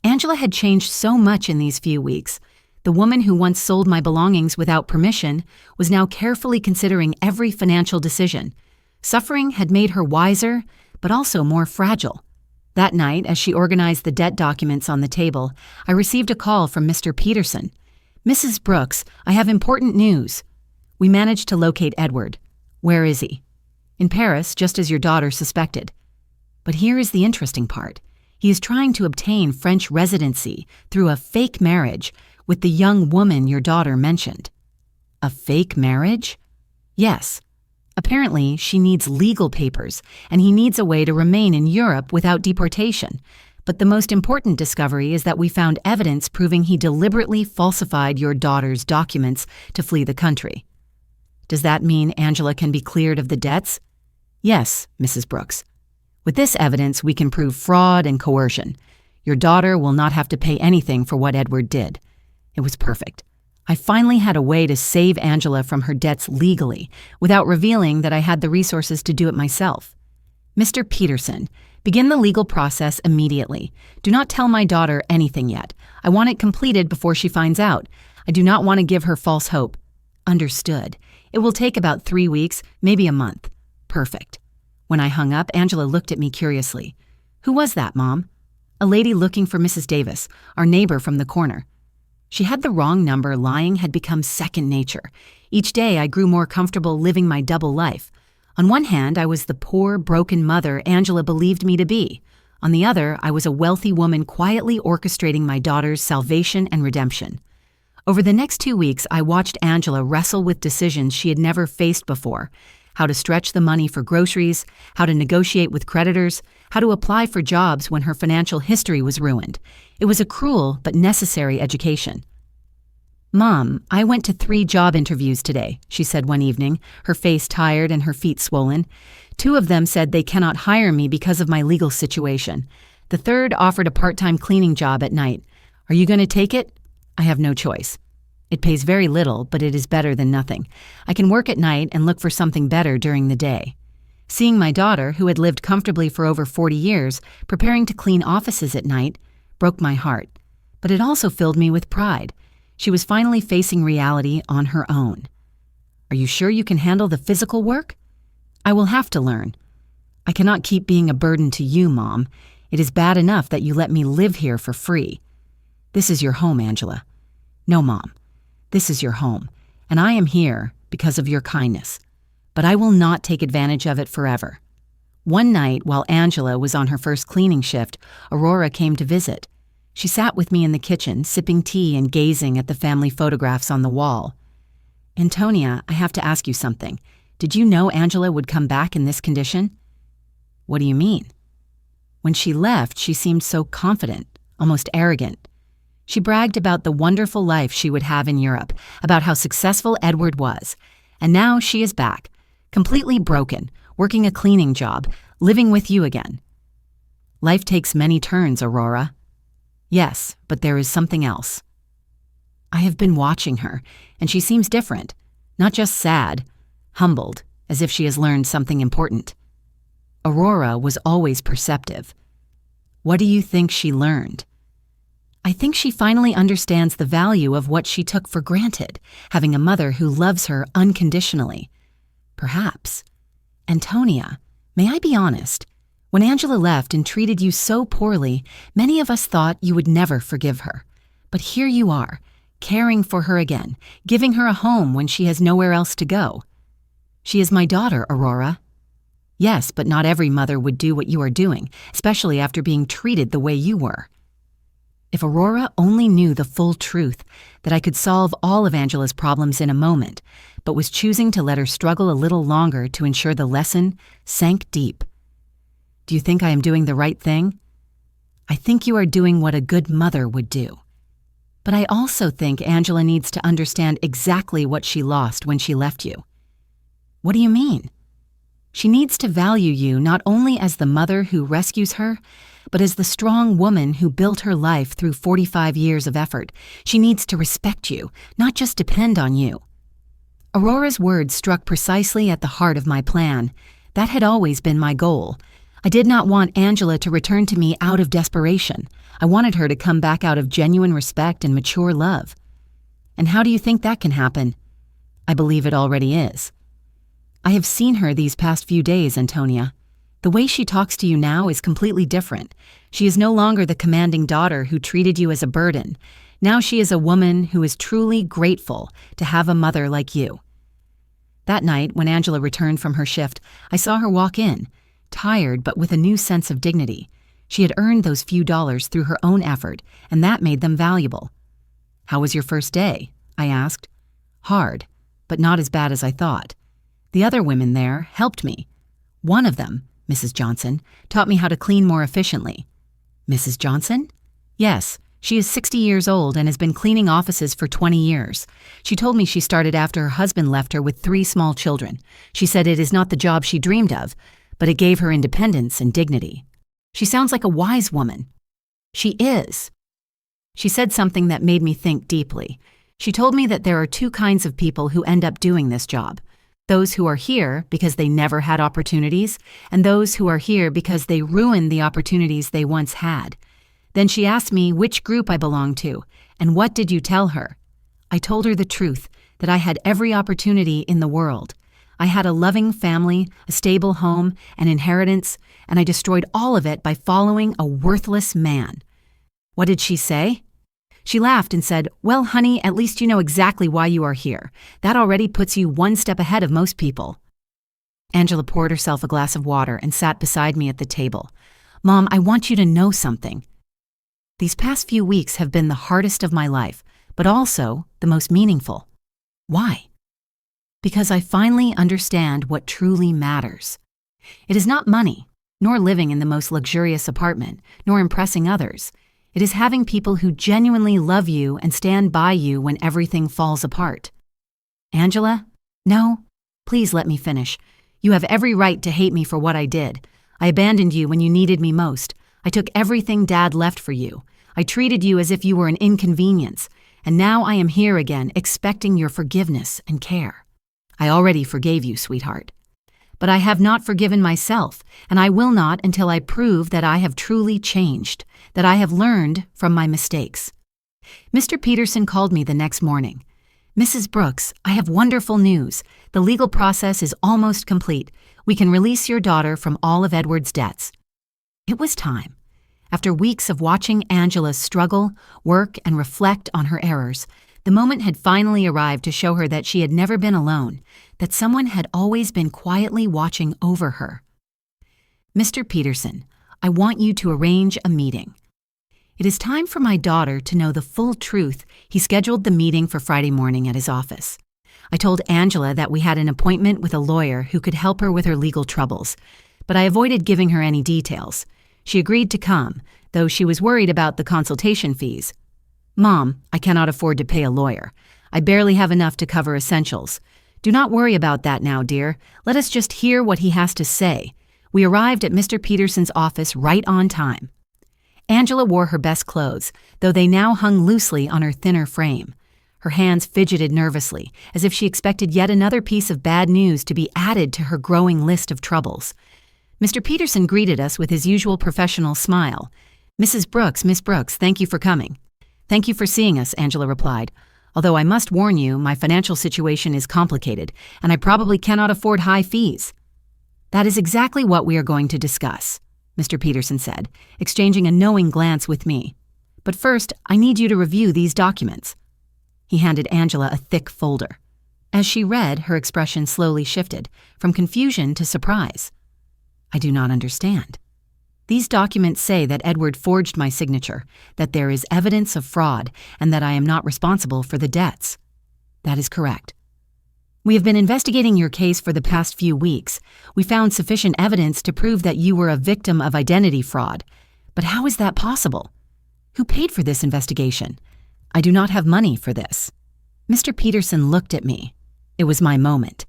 [SPEAKER 1] Angela had changed so much in these few weeks. The woman who once sold my belongings without permission was now carefully considering every financial decision. Suffering had made her wiser, but also more fragile. That night, as she organized the debt documents on the table, I received a call from Mr. Peterson. "Mrs. Brooks, I have important news." We managed to locate Edward. "Where is he?" "In Paris, just as your daughter suspected." But here is the interesting part. He is trying to obtain French residency through a fake marriage with the young woman your daughter mentioned. A fake marriage? Yes. Apparently, she needs legal papers, and he needs a way to remain in Europe without deportation. But the most important discovery is that we found evidence proving he deliberately falsified your daughter's documents to flee the country. Does that mean Angela can be cleared of the debts? Yes, Mrs. Brooks. With this evidence, we can prove fraud and coercion. Your daughter will not have to pay anything for what Edward did. It was perfect. I finally had a way to save Angela from her debts legally, without revealing that I had the resources to do it myself. Mr. Peterson, begin the legal process immediately. Do not tell my daughter anything yet. I want it completed before she finds out. I do not want to give her false hope. Understood. It will take about 3 weeks, maybe a month. Perfect. When I hung up, Angela looked at me curiously. Who was that, Mom? A lady looking for Mrs. Davis, our neighbor from the corner. She had the wrong number. Lying had become second nature. Each day I grew more comfortable living my double life. On one hand, I was the poor, broken mother Angela believed me to be. On the other, I was a wealthy woman quietly orchestrating my daughter's salvation and redemption. Over the next 2 weeks, I watched Angela wrestle with decisions she had never faced before. How to stretch the money for groceries, how to negotiate with creditors, how to apply for jobs when her financial history was ruined. It was a cruel but necessary education. Mom, I went to 3 job interviews today, she said one evening, her face tired and her feet swollen. 2 of them said they cannot hire me because of my legal situation. The third offered a part-time cleaning job at night. Are you going to take it? I have no choice. It pays very little, but it is better than nothing. I can work at night and look for something better during the day. Seeing my daughter, who had lived comfortably for over 40 years, preparing to clean offices at night, broke my heart. But it also filled me with pride. She was finally facing reality on her own. Are you sure you can handle the physical work? I will have to learn. I cannot keep being a burden to you, Mom. It is bad enough that you let me live here for free. This is your home, Angela. No, Mom. This is your home, and I am here because of your kindness. But I will not take advantage of it forever. One night, while Angela was on her first cleaning shift, Aurora came to visit. She sat with me in the kitchen, sipping tea and gazing at the family photographs on the wall. Antonia, I have to ask you something. Did you know Angela would come back in this condition? What do you mean? When she left, she seemed so confident, almost arrogant. She bragged about the wonderful life she would have in Europe, about how successful Edward was. And now she is back, completely broken, working a cleaning job, living with you again. Life takes many turns, Aurora. Yes, but there is something else. I have been watching her, and she seems different, not just sad, humbled, as if she has learned something important. Aurora was always perceptive. What do you think she learned? I think she finally understands the value of what she took for granted, having a mother who loves her unconditionally. Perhaps. Antonia, may I be honest? When Angela left and treated you so poorly, many of us thought you would never forgive her. But here you are, caring for her again, giving her a home when she has nowhere else to go. She is my daughter, Aurora. Yes, but not every mother would do what you are doing, especially after being treated the way you were. If Aurora only knew the full truth, that I could solve all of Angela's problems in a moment, but was choosing to let her struggle a little longer to ensure the lesson sank deep. Do you think I am doing the right thing? I think you are doing what a good mother would do. But I also think Angela needs to understand exactly what she lost when she left you. What do you mean? She needs to value you not only as the mother who rescues her, but as the strong woman who built her life through 45 years of effort. She needs to respect you, not just depend on you. Aurora's words struck precisely at the heart of my plan. That had always been my goal. I did not want Angela to return to me out of desperation. I wanted her to come back out of genuine respect and mature love. And how do you think that can happen? I believe it already is. I have seen her these past few days, Antonia. The way she talks to you now is completely different. She is no longer the commanding daughter who treated you as a burden. Now she is a woman who is truly grateful to have a mother like you. That night, when Angela returned from her shift, I saw her walk in, tired but with a new sense of dignity. She had earned those few dollars through her own effort, and that made them valuable. How was your first day? I asked. Hard, but not as bad as I thought. The other women there helped me. One of them, Mrs. Johnson, taught me how to clean more efficiently. Mrs. Johnson? Yes, she is 60 years old and has been cleaning offices for 20 years. She told me she started after her husband left her with 3 small children. She said it is not the job she dreamed of, but it gave her independence and dignity. She sounds like a wise woman. She is. She said something that made me think deeply. She told me that there are two kinds of people who end up doing this job. Those who are here because they never had opportunities, and those who are here because they ruined the opportunities they once had. Then she asked me which group I belonged to, and what did you tell her? I told her the truth, that I had every opportunity in the world. I had a loving family, a stable home, an inheritance, and I destroyed all of it by following a worthless man. What did she say? She laughed and said, "Well, honey, at least you know exactly why you are here. That already puts you one step ahead of most people." Angela poured herself a glass of water and sat beside me at the table. "Mom, I want you to know something. These past few weeks have been the hardest of my life, but also the most meaningful. Why? Because I finally understand what truly matters. It is not money, nor living in the most luxurious apartment, nor impressing others. It is having people who genuinely love you and stand by you when everything falls apart." "Angela? No, please let me finish. You have every right to hate me for what I did. I abandoned you when you needed me most. I took everything Dad left for you. I treated you as if you were an inconvenience. And now I am here again, expecting your forgiveness and care. I already forgave you, sweetheart. But I have not forgiven myself, and I will not until I prove that I have truly changed, that I have learned from my mistakes." Mr. Peterson called me the next morning. "Mrs. Brooks, I have wonderful news. The legal process is almost complete. We can release your daughter from all of Edward's debts." It was time. After weeks of watching Angela struggle, work, and reflect on her errors, the moment had finally arrived to show her that she had never been alone, that someone had always been quietly watching over her. "Mr. Peterson, I want you to arrange a meeting. It is time for my daughter to know the full truth." He scheduled the meeting for Friday morning at his office. I told Angela that we had an appointment with a lawyer who could help her with her legal troubles, but I avoided giving her any details. She agreed to come, though she was worried about the consultation fees. "Mom, I cannot afford to pay a lawyer. I barely have enough to cover essentials. Do not worry about that now, dear. Let us just hear what he has to say." We arrived at Mr. Peterson's office right on time. Angela wore her best clothes, though they now hung loosely on her thinner frame. Her hands fidgeted nervously, as if she expected yet another piece of bad news to be added to her growing list of troubles. Mr. Peterson greeted us with his usual professional smile. "Mrs. Brooks, Miss Brooks, thank you for coming." "Thank you for seeing us," Angela replied. "Although I must warn you, my financial situation is complicated, and I probably cannot afford high fees." "That is exactly what we are going to discuss," Mr. Peterson said, exchanging a knowing glance with me. "But first, I need you to review these documents." He handed Angela a thick folder. As she read, her expression slowly shifted, from confusion to surprise. "I do not understand. These documents say that Edward forged my signature, that there is evidence of fraud, and that I am not responsible for the debts." "That is correct." "We have been investigating your case for the past few weeks. We found sufficient evidence to prove that you were a victim of identity fraud. But how is that possible? Who paid for this investigation? I do not have money for this." Mr. Peterson looked at me. It was my moment.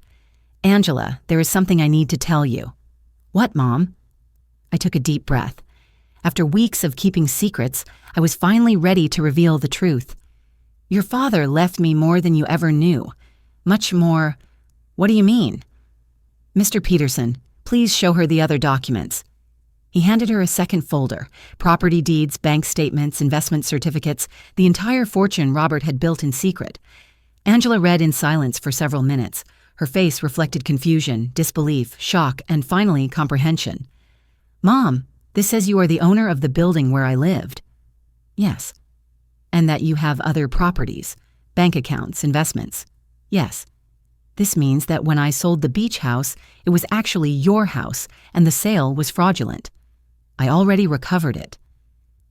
[SPEAKER 1] "Angela, there is something I need to tell you." "What, Mom?" I took a deep breath. After weeks of keeping secrets, I was finally ready to reveal the truth. "Your father left me more than you ever knew. Much more." "What do you mean?" "Mr. Peterson, please show her the other documents." He handed her a second folder, property deeds, bank statements, investment certificates, the entire fortune Robert had built in secret. Angela read in silence for several minutes. Her face reflected confusion, disbelief, shock, and finally comprehension. "Mom, this says you are the owner of the building where I lived." "Yes." "And that you have other properties, bank accounts, investments." "Yes." "This means that when I sold the beach house, it was actually your house, and the sale was fraudulent." "I already recovered it."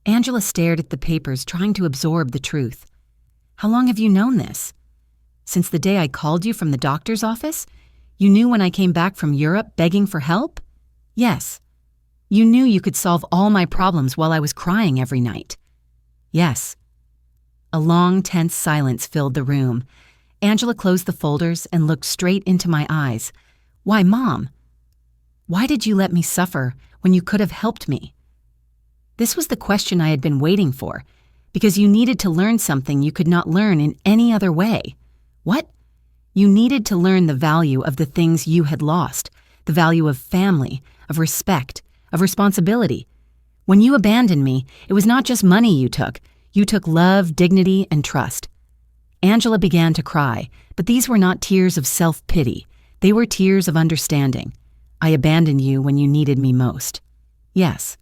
[SPEAKER 1] Angela stared at the papers, trying to absorb the truth. "How long have you known this?" "Since the day I called you from the doctor's office? You knew when I came back from Europe begging for help?" "Yes." "You knew you could solve all my problems while I was crying every night?" "Yes." A long, tense silence filled the room. Angela closed the folders and looked straight into my eyes. "Why, Mom?" Why did you let me suffer when you could have helped me? This was the question I had been waiting for, because you needed to learn something you could not learn in any other way. What? You needed to learn the value of the things you had lost, the value of family, of respect, of responsibility. When you abandoned me, it was not just money you took love, dignity, and trust. Angela began to cry, but these were not tears of self-pity. They were tears of understanding. I abandoned you when you needed me most. Yes.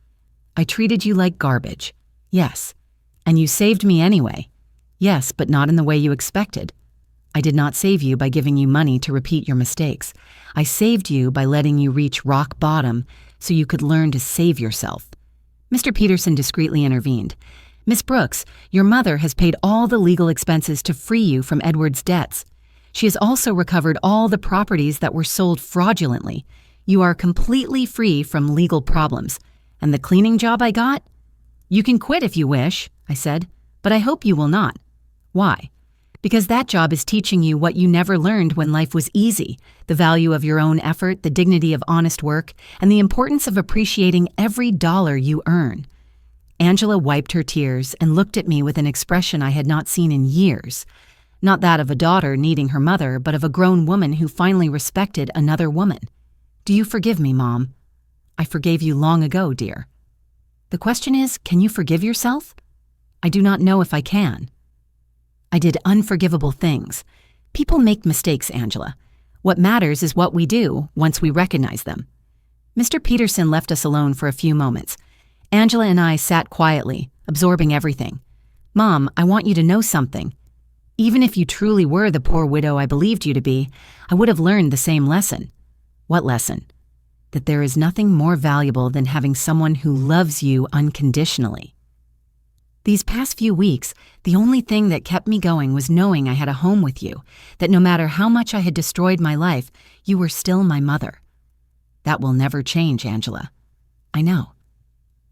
[SPEAKER 1] I treated you like garbage. Yes. And you saved me anyway. Yes, but not in the way you expected. I did not save you by giving you money to repeat your mistakes. I saved you by letting you reach rock bottom so you could learn to save yourself. Mr. Peterson discreetly intervened. Miss Brooks, your mother has paid all the legal expenses to free you from Edward's debts. She has also recovered all the properties that were sold fraudulently. You are completely free from legal problems. And the cleaning job I got? You can quit if you wish, I said, but I hope you will not. Why? Because that job is teaching you what you never learned when life was easy, the value of your own effort, the dignity of honest work, and the importance of appreciating every dollar you earn. Angela wiped her tears and looked at me with an expression I had not seen in years. Not that of a daughter needing her mother, but of a grown woman who finally respected another woman. Do you forgive me, Mom? I forgave you long ago, dear. The question is, can you forgive yourself? I do not know if I can. I did unforgivable things. People make mistakes, Angela. What matters is what we do once we recognize them. Mr. Peterson left us alone for a few moments. Angela and I sat quietly, absorbing everything. Mom, I want you to know something. Even if you truly were the poor widow I believed you to be, I would have learned the same lesson. What lesson? That there is nothing more valuable than having someone who loves you unconditionally. These past few weeks, the only thing that kept me going was knowing I had a home with you, that no matter how much I had destroyed my life, you were still my mother. That will never change, Angela. I know.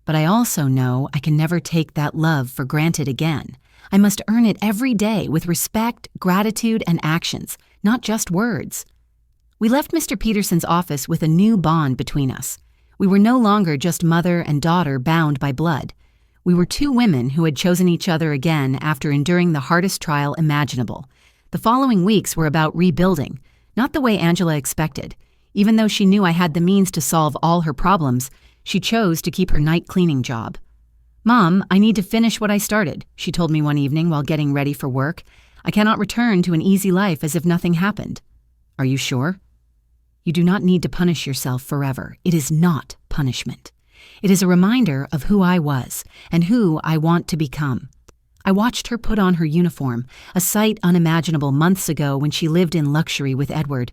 [SPEAKER 1] But I also know I can never take that love for granted again. I must earn it every day with respect, gratitude, and actions, not just words. We left Mr. Peterson's office with a new bond between us. We were no longer just mother and daughter bound by blood. We were two women who had chosen each other again after enduring the hardest trial imaginable. The following weeks were about rebuilding, not the way Angela expected. Even though she knew I had the means to solve all her problems, she chose to keep her night cleaning job. Mom, I need to finish what I started, she told me one evening while getting ready for work. I cannot return to an easy life as if nothing happened. Are you sure? You do not need to punish yourself forever. It is not punishment. It is a reminder of who I was and who I want to become. I watched her put on her uniform, a sight unimaginable months ago when she lived in luxury with Edward.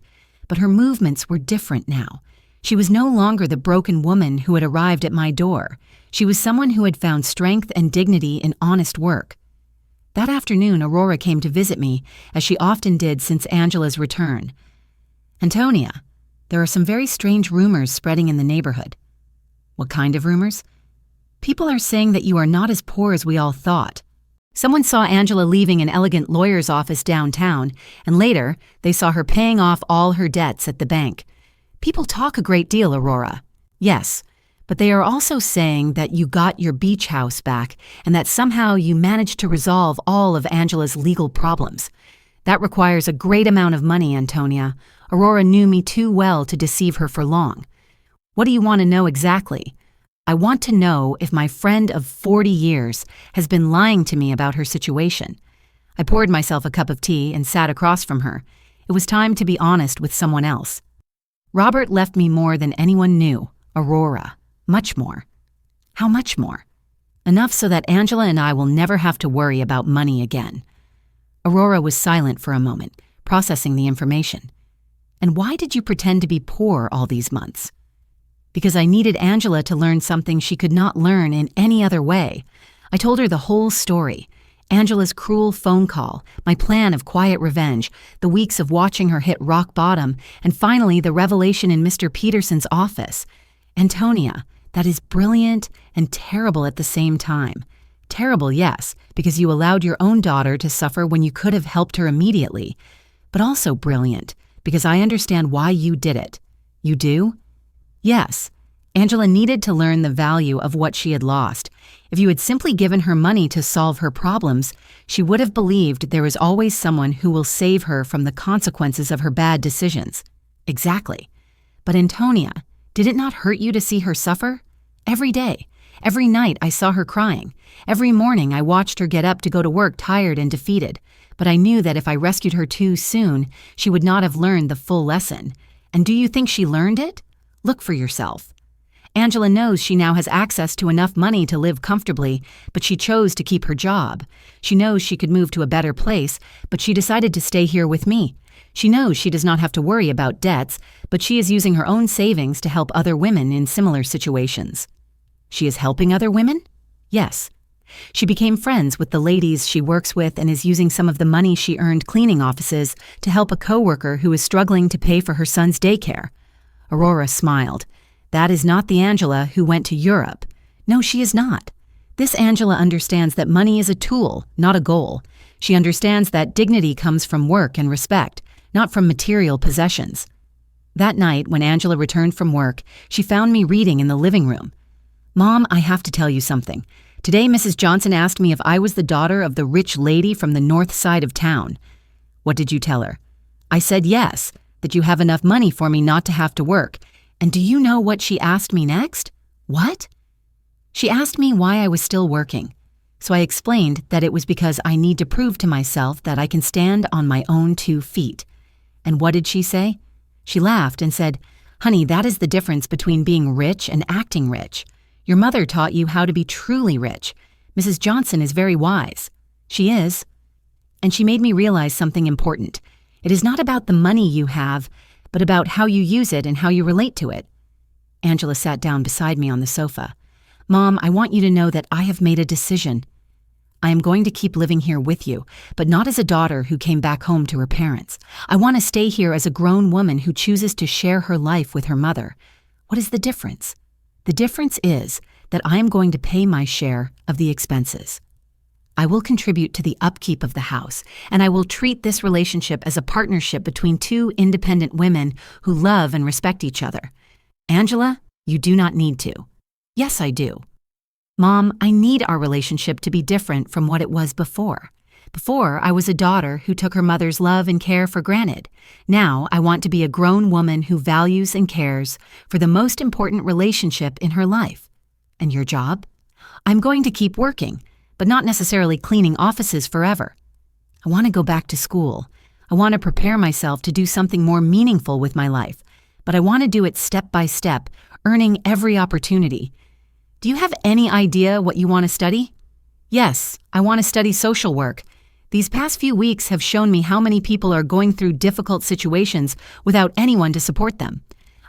[SPEAKER 1] But her movements were different now. She was no longer the broken woman who had arrived at my door. She was someone who had found strength and dignity in honest work. That afternoon, Aurora came to visit me, as she often did since Angela's return. Antonia, there are some very strange rumors spreading in the neighborhood. What kind of rumors? People are saying that you are not as poor as we all thought. Someone saw Angela leaving an elegant lawyer's office downtown, and later they saw her paying off all her debts at the bank. People talk a great deal, Aurora. Yes, but they are also saying that you got your beach house back and that somehow you managed to resolve all of Angela's legal problems. That requires a great amount of money, Antonia. Aurora knew me too well to deceive her for long. What do you want to know exactly? I want to know if my friend of 40 years has been lying to me about her situation. I poured myself a cup of tea and sat across from her. It was time to be honest with someone else. Robert left me more than anyone knew, Aurora. Much more. How much more? Enough so that Angela and I will never have to worry about money again. Aurora was silent for a moment, processing the information. And why did you pretend to be poor all these months? Because I needed Angela to learn something she could not learn in any other way. I told her the whole story. Angela's cruel phone call, my plan of quiet revenge, the weeks of watching her hit rock bottom, and finally the revelation in Mr. Peterson's office. Antonia, that is brilliant and terrible at the same time. Terrible, yes, because you allowed your own daughter to suffer when you could have helped her immediately. But also brilliant, because I understand why you did it. You do? Yes, Angela needed to learn the value of what she had lost. If you had simply given her money to solve her problems, she would have believed there is always someone who will save her from the consequences of her bad decisions. Exactly. But Antonia, did it not hurt you to see her suffer? Every day, every night I saw her crying. Every morning I watched her get up to go to work tired and defeated. But I knew that if I rescued her too soon, she would not have learned the full lesson. And do you think she learned it? Look for yourself. Angela knows she now has access to enough money to live comfortably, but she chose to keep her job. She knows she could move to a better place, but she decided to stay here with me. She knows she does not have to worry about debts, but she is using her own savings to help other women in similar situations. She is helping other women? Yes. She became friends with the ladies she works with and is using some of the money she earned cleaning offices to help a coworker who is struggling to pay for her son's daycare. Aurora smiled. That is not the Angela who went to Europe. No, she is not. This Angela understands that money is a tool, not a goal. She understands that dignity comes from work and respect, not from material possessions. That night, when Angela returned from work, she found me reading in the living room. Mom, I have to tell you something. Today, Mrs. Johnson asked me if I was the daughter of the rich lady from the north side of town. What did you tell her? I said yes, that you have enough money for me not to have to work. And do you know what she asked me next? What? She asked me why I was still working. So I explained that it was because I need to prove to myself that I can stand on my own 2 feet. And what did she say? She laughed and said, Honey, that is the difference between being rich and acting rich. Your mother taught you how to be truly rich. Mrs. Johnson is very wise. She is. And she made me realize something important. It is not about the money you have, but about how you use it and how you relate to it. Angela sat down beside me on the sofa. Mom, I want you to know that I have made a decision. I am going to keep living here with you, but not as a daughter who came back home to her parents. I want to stay here as a grown woman who chooses to share her life with her mother. What is the difference? The difference is that I am going to pay my share of the expenses. I will contribute to the upkeep of the house, and I will treat this relationship as a partnership between 2 independent women who love and respect each other. Angela, you do not need to. Yes, I do. Mom, I need our relationship to be different from what it was before. Before, I was a daughter who took her mother's love and care for granted. Now, I want to be a grown woman who values and cares for the most important relationship in her life. And your job? I'm going to keep working, but not necessarily cleaning offices forever. I want to go back to school. I want to prepare myself to do something more meaningful with my life, but I want to do it step by step, earning every opportunity. Do you have any idea what you want to study? Yes, I want to study social work. These past few weeks have shown me how many people are going through difficult situations without anyone to support them.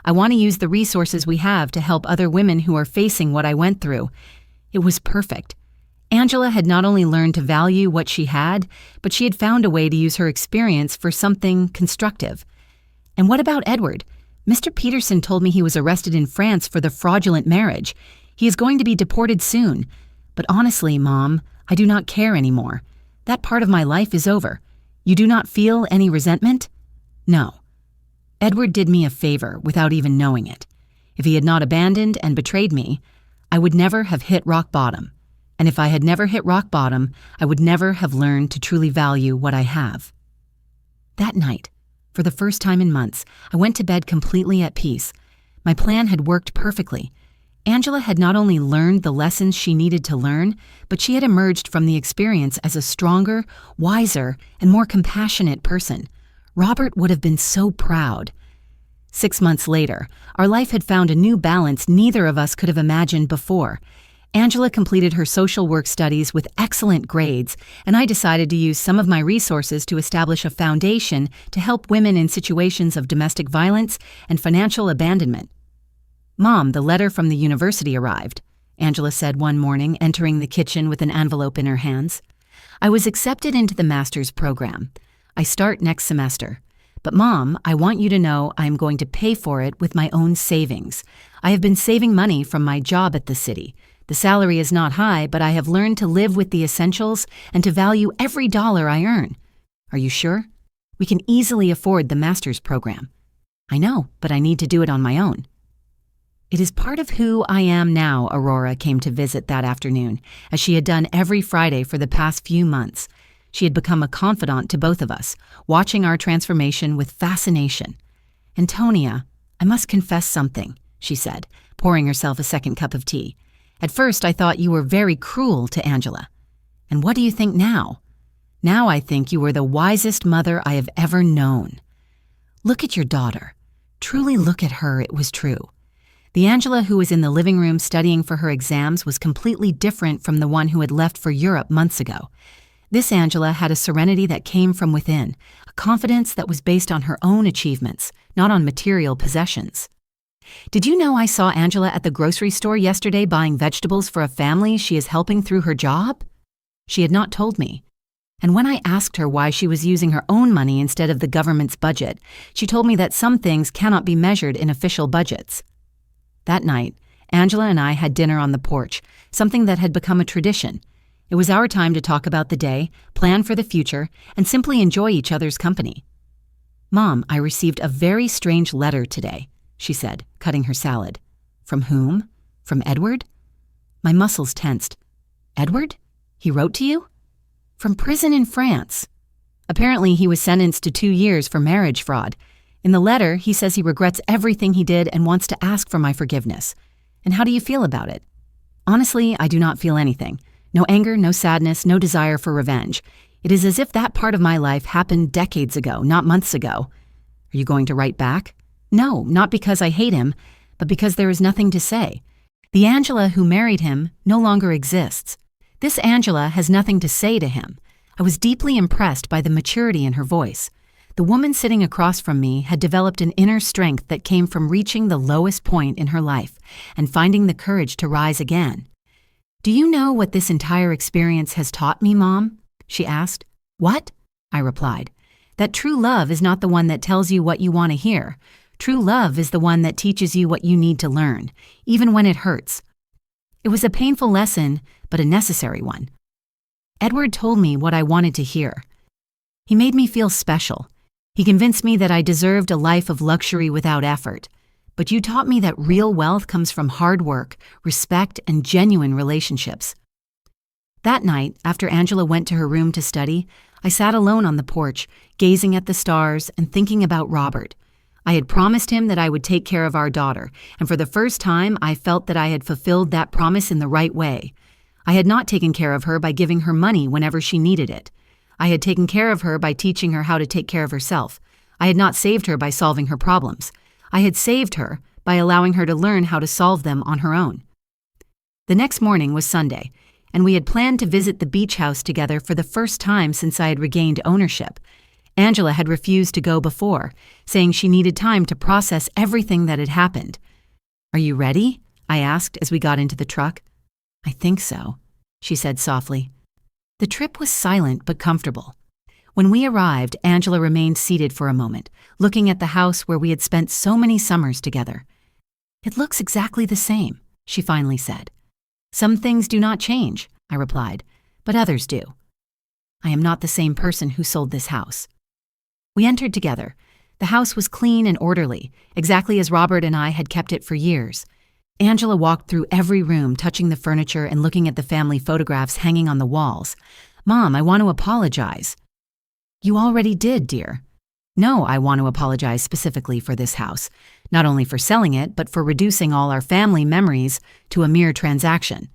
[SPEAKER 1] I want to use the resources we have to help other women who are facing what I went through. It was perfect. Angela had not only learned to value what she had, but she had found a way to use her experience for something constructive. And what about Edward? Mr. Peterson told me he was arrested in France for the fraudulent marriage. He is going to be deported soon. But honestly, Mom, I do not care anymore. That part of my life is over. You do not feel any resentment? No. Edward did me a favor without even knowing it. If he had not abandoned and betrayed me, I would never have hit rock bottom. And if I had never hit rock bottom, I would never have learned to truly value what I have. That night, for the first time in months, I went to bed completely at peace. My plan had worked perfectly. Angela had not only learned the lessons she needed to learn, but she had emerged from the experience as a stronger, wiser, and more compassionate person. Robert would have been so proud. 6 months later, our life had found a new balance neither of us could have imagined before. Angela completed her social work studies with excellent grades, and I decided to use some of my resources to establish a foundation to help women in situations of domestic violence and financial abandonment. Mom, the letter from the university arrived, Angela said one morning, entering the kitchen with an envelope in her hands. I was accepted into the master's program. I start next semester. But Mom, I want you to know I am going to pay for it with my own savings. I have been saving money from my job at the city. The salary is not high, but I have learned to live with the essentials and to value every dollar I earn. Are you sure? We can easily afford the master's program. I know, but I need to do it on my own. It is part of who I am now. Aurora came to visit that afternoon, as she had done every Friday for the past few months. She had become a confidant to both of us, watching our transformation with fascination. "Antonia, I must confess something," she said, pouring herself a second cup of tea. "At first I thought you were very cruel to Angela. And what do you think now? Now I think you were the wisest mother I have ever known. Look at your daughter. Truly look at her. It was true. The Angela who was in the living room studying for her exams was completely different from the one who had left for Europe months ago. This Angela had a serenity that came from within, a confidence that was based on her own achievements, not on material possessions. Did you know I saw Angela at the grocery store yesterday buying vegetables for a family she is helping through her job?" She had not told me. And when I asked her why she was using her own money instead of the government's budget, she told me that some things cannot be measured in official budgets. That night, Angela and I had dinner on the porch, something that had become a tradition. It was our time to talk about the day, plan for the future, and simply enjoy each other's company. "Mom, I received a very strange letter today," she said, cutting her salad. "From whom? From Edward?" My muscles tensed. "Edward? He wrote to you?" "From prison in France. Apparently he was sentenced to 2 years for marriage fraud. In the letter, he says he regrets everything he did and wants to ask for my forgiveness. And how do you feel about it?" "Honestly, I do not feel anything. No anger, no sadness, no desire for revenge. It is as if that part of my life happened decades ago, not months ago." "Are you going to write back?" "No, not because I hate him, but because there is nothing to say. The Angela who married him no longer exists. This Angela has nothing to say to him." I was deeply impressed by the maturity in her voice. The woman sitting across from me had developed an inner strength that came from reaching the lowest point in her life and finding the courage to rise again. "Do you know what this entire experience has taught me, Mom?" she asked. "What?" I replied. "That true love is not the one that tells you what you want to hear. True love is the one that teaches you what you need to learn, even when it hurts." It was a painful lesson, but a necessary one. Edward told me what I wanted to hear. He made me feel special. He convinced me that I deserved a life of luxury without effort. But you taught me that real wealth comes from hard work, respect, and genuine relationships. That night, after Angela went to her room to study, I sat alone on the porch, gazing at the stars and thinking about Robert. I had promised him that I would take care of our daughter, and for the first time I felt that I had fulfilled that promise in the right way. I had not taken care of her by giving her money whenever she needed it. I had taken care of her by teaching her how to take care of herself. I had not saved her by solving her problems. I had saved her by allowing her to learn how to solve them on her own. The next morning was Sunday, and we had planned to visit the beach house together for the first time since I had regained ownership. Angela had refused to go before, saying she needed time to process everything that had happened. "Are you ready?" I asked as we got into the truck. "I think so," she said softly. The trip was silent but comfortable. When we arrived, Angela remained seated for a moment, looking at the house where we had spent so many summers together. "It looks exactly the same," she finally said. "Some things do not change," I replied, "but others do. I am not the same person who sold this house." We entered together. The house was clean and orderly, exactly as Robert and I had kept it for years. Angela walked through every room, touching the furniture and looking at the family photographs hanging on the walls. "Mom, I want to apologize." "You already did, dear." "No, I want to apologize specifically for this house, not only for selling it, but for reducing all our family memories to a mere transaction."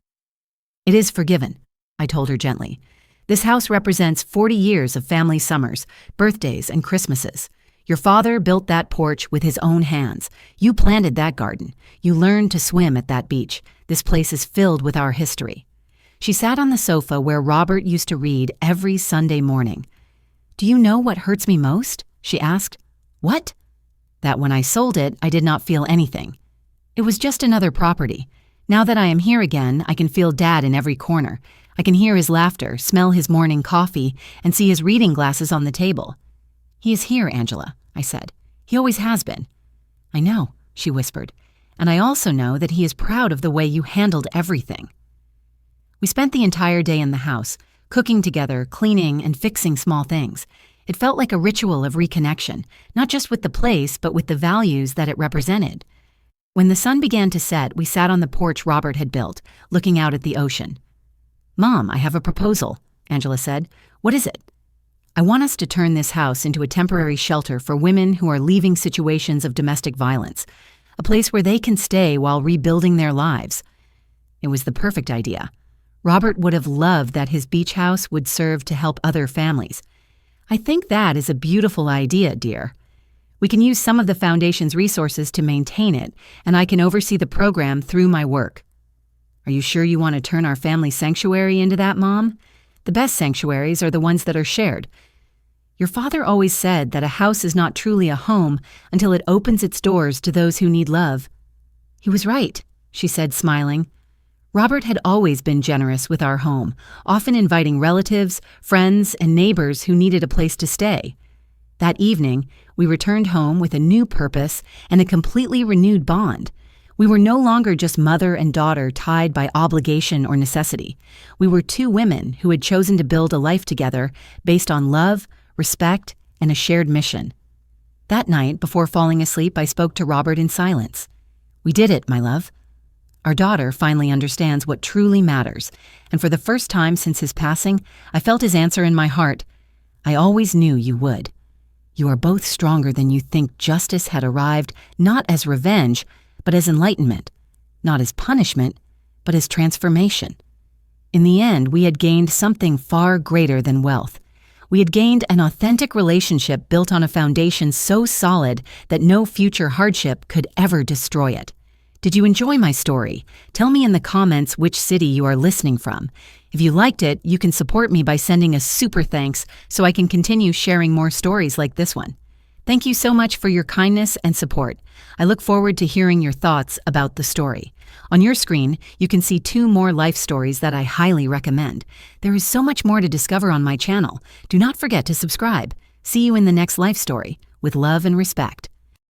[SPEAKER 1] "It is forgiven," I told her gently. "This house represents 40 years of family summers, birthdays, and Christmases. Your father built that porch with his own hands. You planted that garden. You learned to swim at that beach. This place is filled with our history." She sat on the sofa where Robert used to read every Sunday morning. "Do you know what hurts me most?" she asked. "What?" "That when I sold it, I did not feel anything. It was just another property. Now that I am here again, I can feel Dad in every corner. I can hear his laughter, smell his morning coffee, and see his reading glasses on the table." "He is here, Angela," I said. "He always has been." "I know," she whispered, "and I also know that he is proud of the way you handled everything." We spent the entire day in the house, cooking together, cleaning, and fixing small things. It felt like a ritual of reconnection, not just with the place, but with the values that it represented. When the sun began to set, we sat on the porch Robert had built, looking out at the ocean. "Mom, I have a proposal," Angela said. "What is it?" "I want us to turn this house into a temporary shelter for women who are leaving situations of domestic violence, a place where they can stay while rebuilding their lives." It was the perfect idea. Robert would have loved that his beach house would serve to help other families. "I think that is a beautiful idea, dear. We can use some of the foundation's resources to maintain it, and I can oversee the program through my work." "Are you sure you want to turn our family sanctuary into that, Mom? The best sanctuaries are the ones that are shared. Your father always said that a house is not truly a home until it opens its doors to those who need love." "He was right," she said, smiling. Robert had always been generous with our home, often inviting relatives, friends, and neighbors who needed a place to stay. That evening, we returned home with a new purpose and a completely renewed bond. We were no longer just mother and daughter tied by obligation or necessity. We were two women who had chosen to build a life together based on love, respect, and a shared mission. That night, before falling asleep, I spoke to Robert in silence. "We did it, my love. Our daughter finally understands what truly matters, and for the first time since his passing, I felt his answer in my heart. I always knew you would. You are both stronger than you think. Justice had arrived, not as revenge, but as enlightenment, not as punishment, but as transformation. In the end, we had gained something far greater than wealth. We had gained an authentic relationship built on a foundation so solid that no future hardship could ever destroy it." Did you enjoy my story? Tell me in the comments which city you are listening from. If you liked it, you can support me by sending a super thanks so I can continue sharing more stories like this one. Thank you so much for your kindness and support. I look forward to hearing your thoughts about the story. On your screen, you can see 2 more life stories that I highly recommend. There is so much more to discover on my channel. Do not forget to subscribe. See you in the next life story. With love and respect.